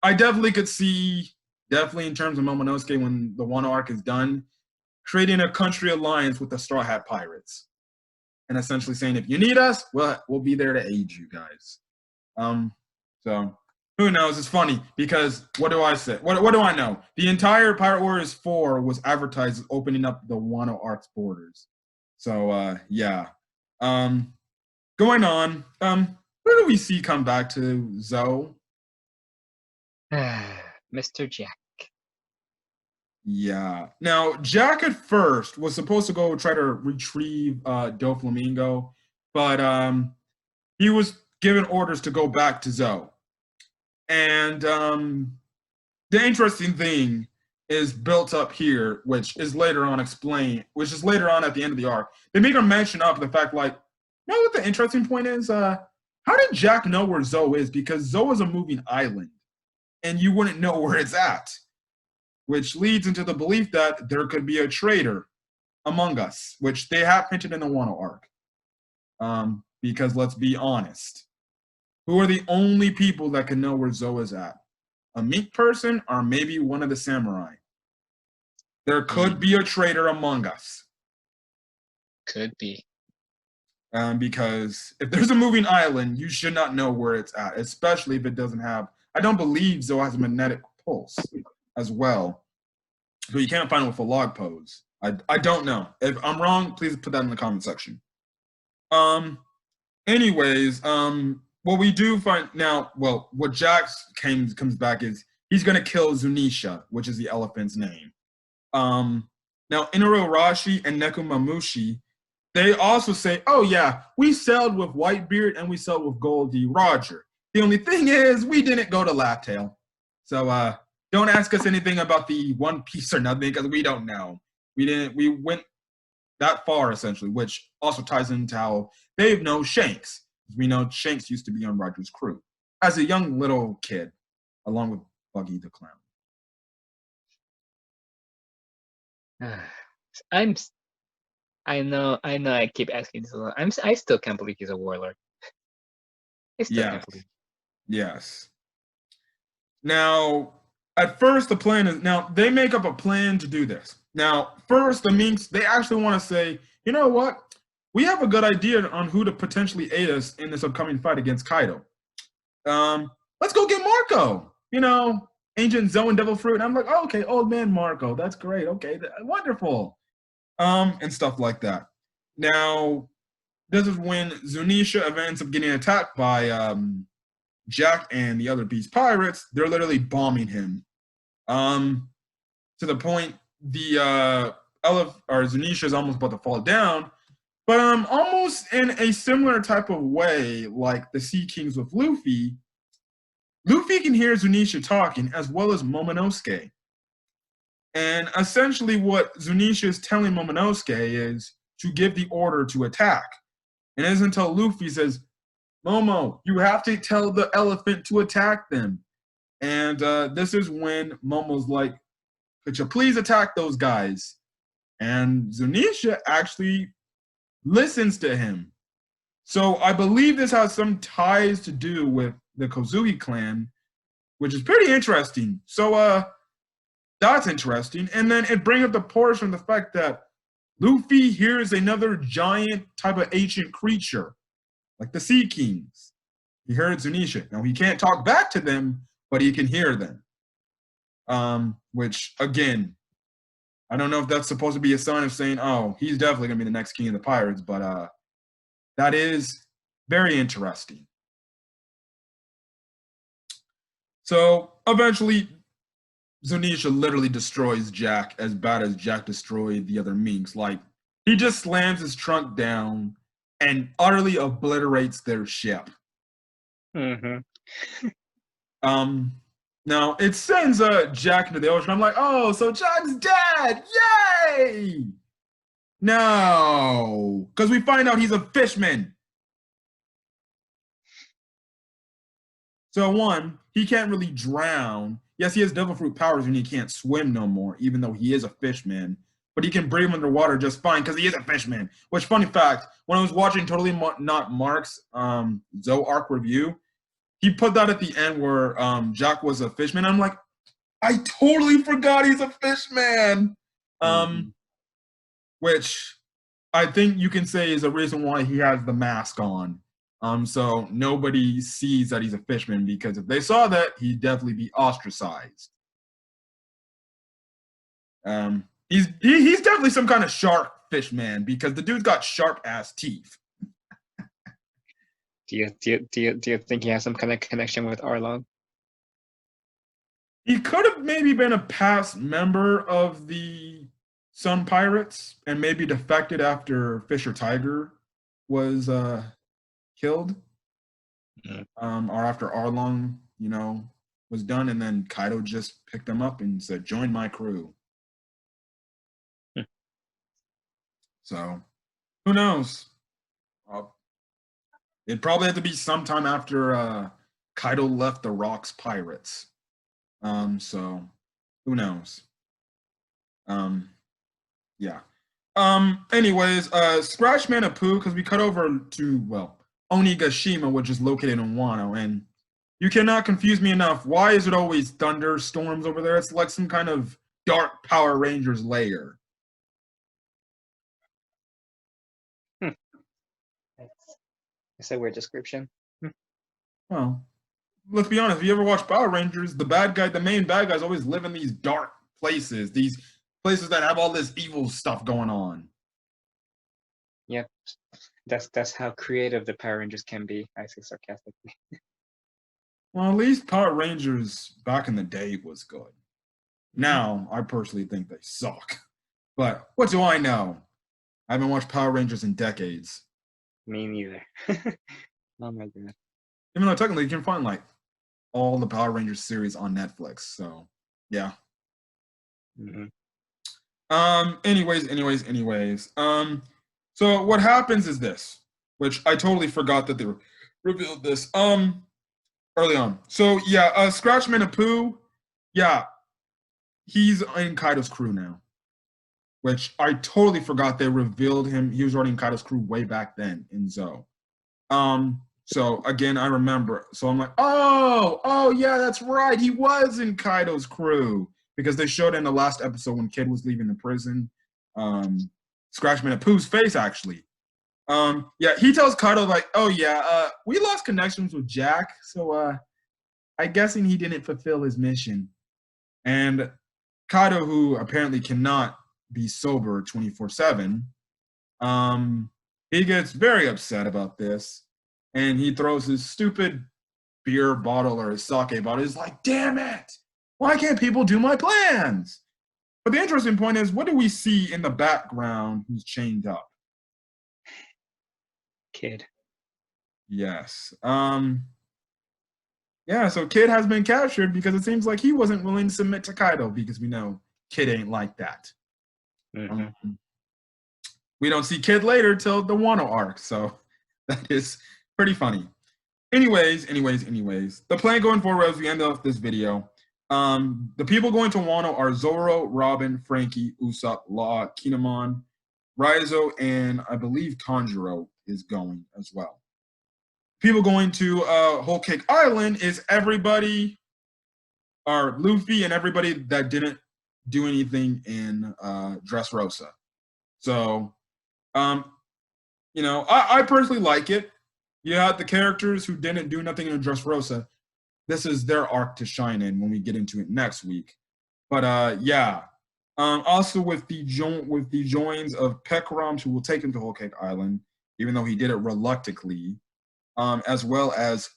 I definitely could see, in terms of Momonosuke, when the Wano arc is done, creating a country alliance with the Straw Hat Pirates. And essentially saying, if you need us, we'll be there to aid you guys. So who knows? It's funny because what do I say? What do I know? The entire Pirate Warriors 4 was advertised as opening up the Wano Arc's borders. So yeah. Going on, who do we see come back to Zoe? Mr. Jack. Yeah. Now, Jack at first was supposed to go try to retrieve Doflamingo, but he was given orders to go back to Zoe. And the interesting thing is built up here, which is later on explained, which is later on at the end of the arc. They make a mention of the fact, like, you know what the interesting point is? How did Jack know where Zoe is? Because Zoe is a moving island, and you wouldn't know where it's at, which leads into the belief that there could be a traitor among us, which they have hinted in the Wano arc. Because let's be honest, who are the only people that can know where Zoe is at? A Mink person or maybe one of the samurai? There could be a traitor among us. Could be. Because if there's a moving island, you should not know where it's at, especially if it doesn't have, I don't believe Zoe has a magnetic pulse as well. So you can't find it with a log pose. I don't know. If I'm wrong, please put that in the comment section. Anyways, what we do find now, well, what Jack comes back is he's going to kill Zunisha, which is the elephant's name. Now, Inoue Rashi and Nekomamushi, they also say, oh yeah, we sailed with Whitebeard and we sailed with Goldie Roger. The only thing is we didn't go to Laptail. So don't ask us anything about the One Piece or nothing because we don't know. We went that far essentially, which also ties into how they know Shanks. We know Shanks used to be on Roger's crew as a young little kid, along with Buggy the Clown. I know. I keep asking this a lot. I still can't believe he's a warlord. I still can't believe. Yes. Now, at first, the plan is now they make up a plan to do this. Now, first, the Minks they actually want to say, you know what? We have a good idea on who to potentially aid us in this upcoming fight against Kaido. Let's go get Marco. You know, Ancient Zoe and Devil Fruit. And I'm like, oh, okay, old man Marco. That's great. Okay, wonderful. And stuff like that. Now, this is when Zunisha ends up getting attacked by Jack and the other Beast Pirates. They're literally bombing him. To the point the Zunisha is almost about to fall down. But almost in a similar type of way, like the Sea Kings with Luffy, Luffy can hear Zunisha talking as well as Momonosuke. And essentially what Zunisha is telling Momonosuke is to give the order to attack. And it isn't until Luffy says, Momo, you have to tell the elephant to attack them. And this is when Momo's like, could you please attack those guys? And Zunisha actually listens to him. So I believe this has some ties to do with the Kozuki clan, which is pretty interesting. So that's interesting. And then it brings up the portion of the fact that Luffy hears another giant type of ancient creature, like the Sea Kings. He heard Zunisha. Now, he can't talk back to them, but he can hear them. Which, again, I don't know if that's supposed to be a sign of saying, oh, he's definitely going to be the next king of the pirates, but that is very interesting. So, eventually, Zunisha literally destroys Jack as bad as Jack destroyed the other Minks. Like, he just slams his trunk down and utterly obliterates their ship. Mm-hmm. Now, it sends Jack into the ocean. I'm like, oh, so Jack's dead! Yay! No, because we find out he's a fishman. So one, he can't really drown. Yes, he has devil fruit powers and he can't swim no more, even though he is a fishman. But he can breathe underwater just fine because he is a fishman. Which, funny fact, when I was watching Totally Not Mark's Zoe Arc review, he put that at the end where Jack was a fishman. I'm like, I totally forgot he's a fishman. Which I think you can say is a reason why he has the mask on. So nobody sees that he's a fishman, because if they saw that, he'd definitely be ostracized. He's definitely some kind of shark fish man, because the dude's got sharp ass teeth. Do you think he has some kind of connection with Arlong? He could have maybe been a past member of the Sun Pirates and maybe defected after Fisher Tiger was killed, or after Arlong, was done, and then Kaido just picked him up and said, "Join my crew." So, who knows? It probably had to be sometime after Kaido left the Rocks Pirates. So, who knows? Yeah. Anyways, Scratchman and Pooh, because we cut over to, Onigashima, which is located in Wano, and you cannot confuse me enough. Why is it always thunderstorms over there? It's like some kind of dark Power Rangers layer. It's a weird description. Well, let's be honest. If you ever watch Power Rangers, the main bad guys always live in these dark places, these places that have all this evil stuff going on. Yep, that's how creative the Power Rangers can be. I say sarcastically. Well, at least Power Rangers back in the day was good. Now, I personally think they suck. But what do I know? I haven't watched Power Rangers in decades. Me neither. Oh my god. Even though technically you can find all the Power Rangers series on Netflix, so Yeah. Mhm. Anyways. So what happens is this, which I totally forgot that they revealed this. Early on. So yeah, Scratchman Apu, yeah, he's in Kaido's crew now. Which I totally forgot they revealed him. He was already in Kaido's crew way back then in Zo. So again, I remember. So I'm like, oh yeah, that's right. He was in Kaido's crew because they showed in the last episode when Kid was leaving the prison. Scratchman Apu's face actually. Yeah, he tells Kaido like, oh yeah, we lost connections with Jack, so I'm guessing he didn't fulfill his mission. And Kaido, who apparently cannot be sober 24/7, he gets very upset about this, and he throws his stupid beer bottle or his sake bottle. He's like, damn it! Why can't people do my plans? But the interesting point is, what do we see in the background who's chained up? Kid. Yes. Yeah, so Kid has been captured because it seems like he wasn't willing to submit to Kaido because we know Kid ain't like that. Mhm. We don't see Kid later till the Wano arc, so that is pretty funny. Anyways, the plan going forward as we end off this video, the people going to Wano are Zoro, Robin, Frankie, Usopp, Law, Kinemon, Raizo, and I believe Tanjiro is going as well. People going to Whole Cake Island is everybody, or Luffy and everybody that didn't do anything in Dressrosa. So, you know, I personally like it. You had the characters who didn't do nothing in Dressrosa. This is their arc to shine in when we get into it next week. But yeah. Also with the joins of Pekrom, who will take him to Whole Cake Island, even though he did it reluctantly, as well as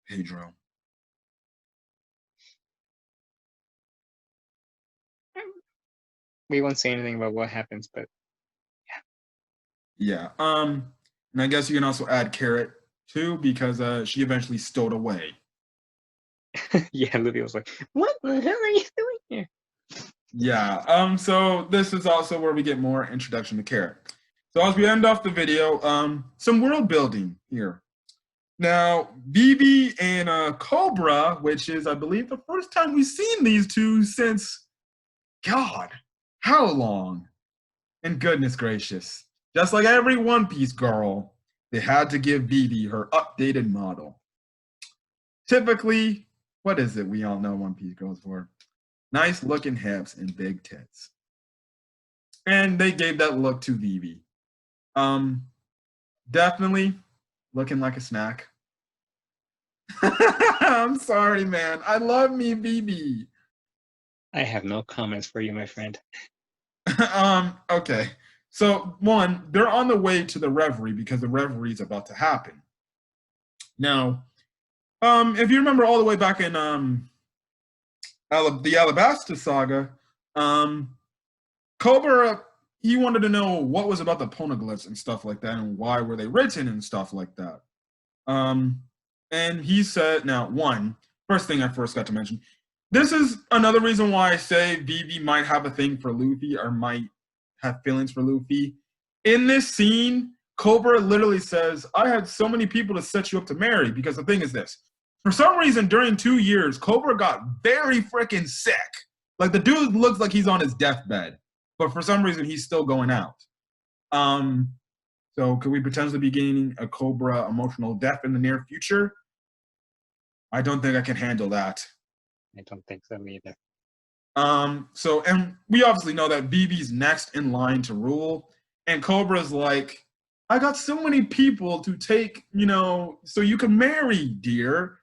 Pedro. We won't say anything about what happens, but Yeah. And I guess you can also add Carrot too, because she eventually stowed away. yeah, Luffy was like, "What the hell are you doing here?" Yeah. So this is also where we get more introduction to Carrot. So as we end off the video, some world building here. Now, BB and Cobra, which is, I believe, the first time we've seen these two since, God, how long? And goodness gracious. Just like every One Piece girl, they had to give BB her updated model. Typically, what is it we all know One Piece girls for? Nice looking hips and big tits. And they gave that look to BB. Definitely looking like a snack. I'm sorry, man. I love me, BB. I have no comments for you, my friend. Okay. So one, they're on the way to the Reverie because the Reverie is about to happen. Now, if you remember all the way back in the Alabasta saga, Cobra, he wanted to know what was about the Poneglyphs and stuff like that, and why were they written and stuff like that. And he said, now, first thing I first got to mention, this is another reason why I say Vivi might have a thing for Luffy or might have feelings for Luffy. In this scene, Cobra literally says, I had so many people to set you up to marry, because the thing is this. For some reason, during 2 years, Cobra got very freaking sick. Like, the dude looks like he's on his deathbed, but for some reason, he's still going out. So could we potentially be getting a Cobra emotional death in the near future? I don't think I can handle that. I don't think so either. So, and we obviously know that BB's next in line to rule, and Cobra's like, I got so many people to take, so you can marry, dear.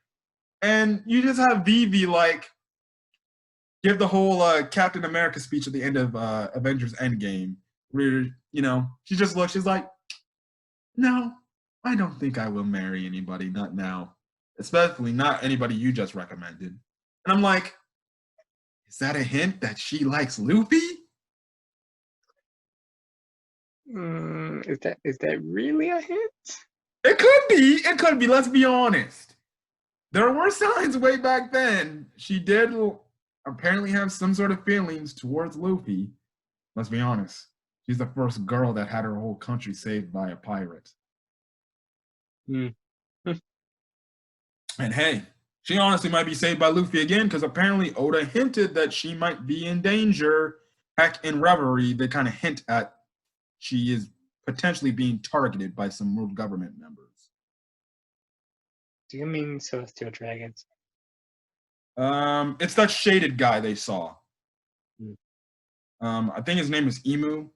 And you just have Vivi like give the whole Captain America speech at the end of Avengers Endgame, where she just looks, she's like, no, I don't think I will marry anybody, not now, especially not anybody you just recommended. And I'm like, is that a hint that she likes Luffy? Is that really a hint? It could be. Let's be honest. there were signs way back then. She did apparently have some sort of feelings towards Luffy. Let's be honest. She's the first girl that had her whole country saved by a pirate. Mm. And hey, she honestly might be saved by Luffy again because apparently Oda hinted that she might be in danger. Heck, in Reverie, they kind of hint at she is potentially being targeted by some world government members. Do you mean Celestial Dragons? It's that shaded guy they saw. Hmm. I think his name is Emu.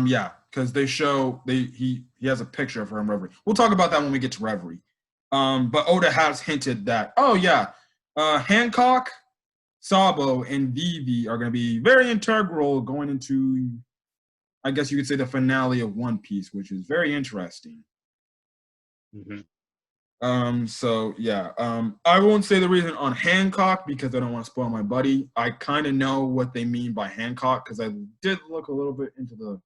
Yeah, because they show he has a picture of her in Reverie. We'll talk about that when we get to Reverie. But Oda has hinted that, oh yeah, Hancock, Sabo, and Vivi are going to be very integral going into, I guess you could say, the finale of One Piece, which is very interesting. Mm-hmm. So yeah, I won't say the reason on Hancock because I don't want to spoil my buddy. I kind of know what they mean by Hancock because I did look a little bit into the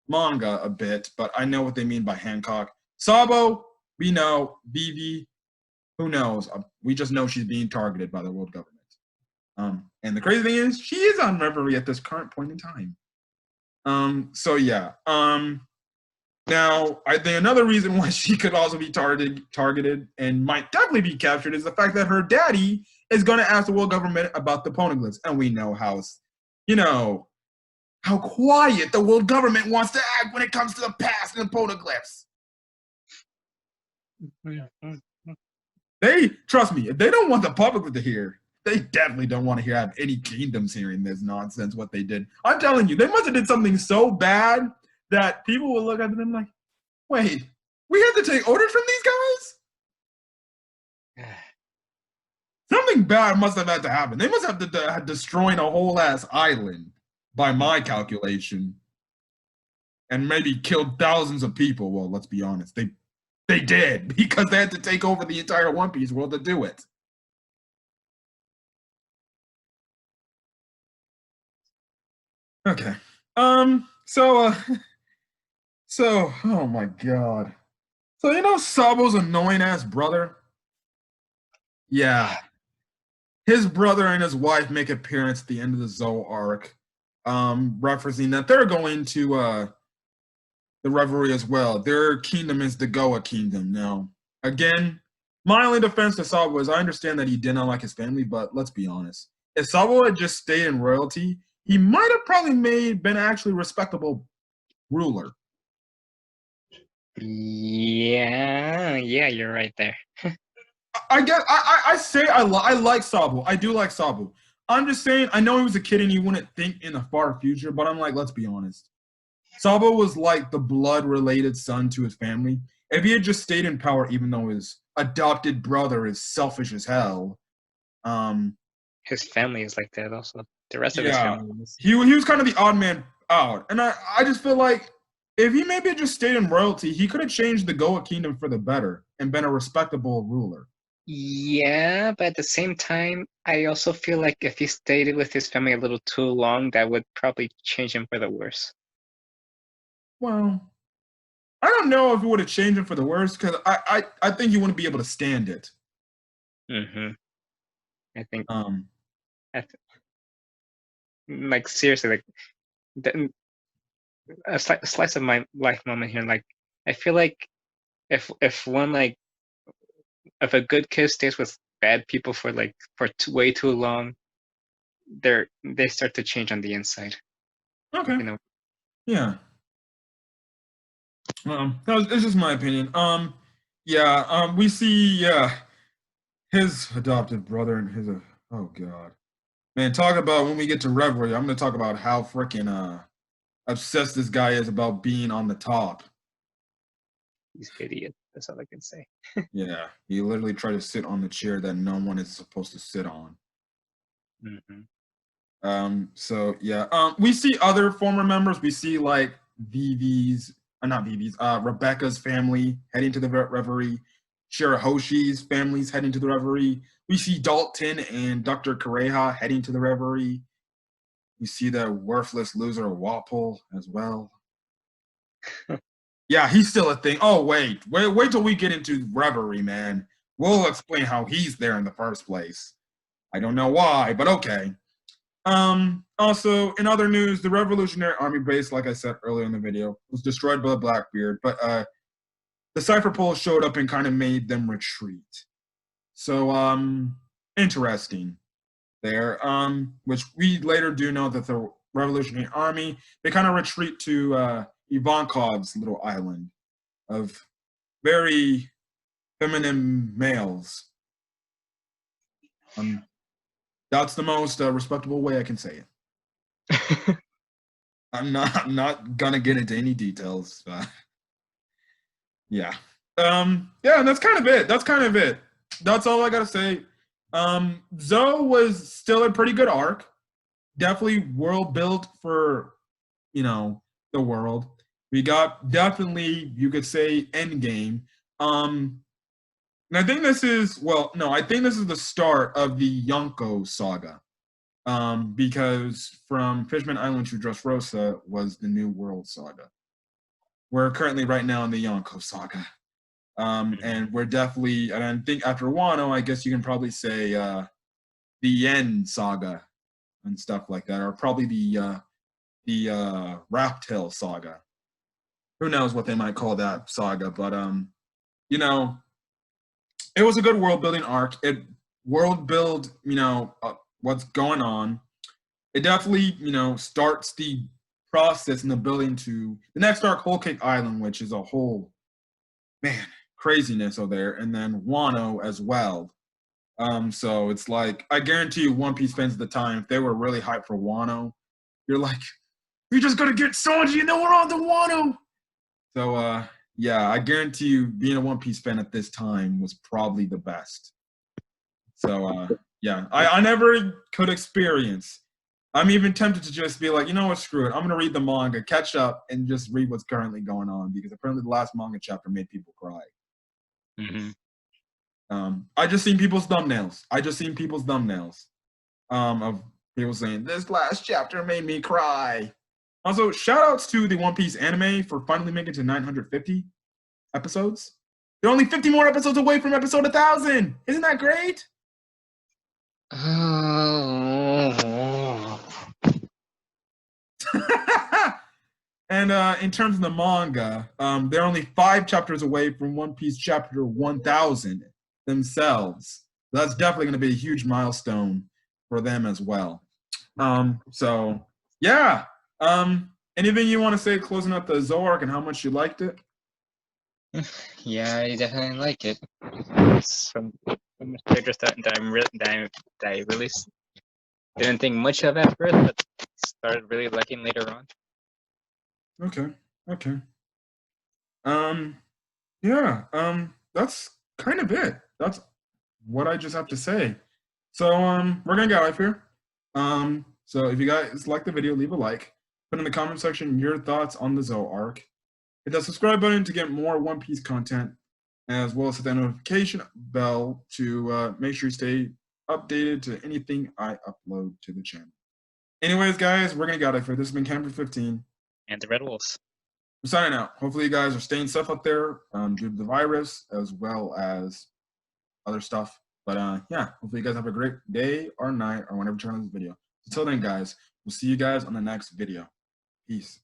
manga a bit, but I know what they mean by Hancock. Sabo, we know. Vivi, who knows? We just know she's being targeted by the world government. And the crazy thing is, she is on Reverie at this current point in time. So yeah. Now, I think another reason why she could also be targeted and might definitely be captured is the fact that her daddy is going to ask the world government about the Poneglyphs. And we know how quiet the world government wants to act when it comes to the past and the Poneglyphs. They, trust me, if they don't want the public to hear, they definitely don't want to have any kingdoms hearing this nonsense, what they did. I'm telling you, they must have did something so bad that people will look at them like, wait, we had to take orders from these guys? Something bad must have had to happen. They must have to destroying a whole ass island, by my calculation, and maybe killed thousands of people. Well, let's be honest, they did, because they had to take over the entire One Piece world to do it. Okay. So, oh my god. So, you know Sabo's annoying ass brother? Yeah. His brother and his wife make appearance at the end of the Zou arc, referencing that they're going to the Reverie as well. Their kingdom is the Goa Kingdom. Now, again, my only defense to Sabo is I understand that he did not like his family, but let's be honest. If Sabo had just stayed in royalty, he might have probably been actually a respectable ruler. Yeah, you're right there. I say I like Sabo. I do like Sabo. I'm just saying, I know he was a kid and you wouldn't think in the far future, but I'm like, let's be honest. Sabo was like the blood-related son to his family. If he had just stayed in power, even though his adopted brother is selfish as hell. His family is like that also. The rest of his family is. He was kind of the odd man out. And I just feel like if he maybe just stayed in royalty, he could have changed the Goa Kingdom for the better and been a respectable ruler. Yeah, but at the same time, I also feel like if he stayed with his family a little too long, that would probably change him for the worse. Well, I don't know if it would have changed him for the worse, because I think he wouldn't be able to stand it. Mm-hmm. I think. Like seriously, like a slice of my life moment here. Like I feel like if one like if a good kid stays with bad people for way too long, they start to change on the inside. Okay. You know. Yeah. It's just my opinion. We see his adopted brother and his oh god, man. Talk about when we get to Reverie. I'm gonna talk about how freaking obsessed this guy is about being on the top. He's idiot. That's all I can say. Yeah, he literally tried to sit on the chair that no one is supposed to sit on. Mm-hmm. So yeah, we see other former members. We see like Rebecca's family heading to the Reverie. Shirahoshi's family's heading to the Reverie. We see Dalton and Dr. Kareha heading to the Reverie. We see the worthless loser Wapol as well. Yeah, he's still a thing. Oh, wait till we get into Reverie, man. We'll explain how he's there in the first place. I don't know why, but okay. Also, in other news, the Revolutionary Army base, like I said earlier in the video, was destroyed by Blackbeard, but the Cypher Pole showed up and kind of made them retreat. So, interesting there. Which we later do know that the Revolutionary Army, they kind of retreat to Ivankov's little island of very feminine males. That's the most respectable way I can say it. I'm not gonna get into any details. Yeah. Yeah, and that's kind of it. That's all I gotta say. Zoe was still a pretty good arc. Definitely world built for, the world. We got definitely, you could say, endgame. And I think this is, I think this is the start of the Yonko saga. Because from Fishman Island to Dressrosa was the New World saga. We're currently right now in the Yonko saga. And we're definitely, and I think after Wano, I guess you can probably say the End saga and stuff like that, or probably the Raptail saga. Who knows what they might call that saga, but it was a good world building arc. It world build, what's going on. It definitely, starts the process and the building to the next arc, Whole Cake Island, which is a whole, craziness over there, and then Wano as well. So it's like, I guarantee you One Piece fans at the time, if they were really hyped for Wano, you're like, we're just gonna get Sanji and then we're on to Wano. So yeah, I guarantee you being a One Piece fan at this time was probably the best. So yeah, I never could experience. I'm even tempted to just be like, you know what, screw it. I'm gonna read the manga, catch up, and just read what's currently going on, because apparently the last manga chapter made people cry. Mm-hmm. I just seen people's thumbnails. Of people saying, this last chapter made me cry. Also, shout outs to the One Piece anime for finally making it to 950 episodes. They're only 50 more episodes away from episode 1,000. Isn't that great? And in terms of the manga, they're only 5 chapters away from One Piece chapter 1,000 themselves. That's definitely going to be a huge milestone for them as well. So, yeah. Anything you want to say closing up the Zoe arc and how much you liked it? Yeah, I definitely like it. It's from characters that I really didn't think much of at first, but started really liking later on. Okay. Yeah, that's kind of it. That's what I just have to say. So, we're gonna get out of here. So if you guys like the video, leave a like. Put in the comment section your thoughts on the Zoe arc. Hit that subscribe button to get more One Piece content, as well as hit that notification bell to make sure you stay updated to anything I upload to the channel. Anyways, guys, we're gonna get out of here. This has been Camper 15. And the Red Wolves. We're signing out. Hopefully you guys are staying safe out there due to the virus, as well as other stuff. But yeah, hopefully you guys have a great day or night or whenever you turn on this video. Until then, guys, we'll see you guys on the next video. Peace.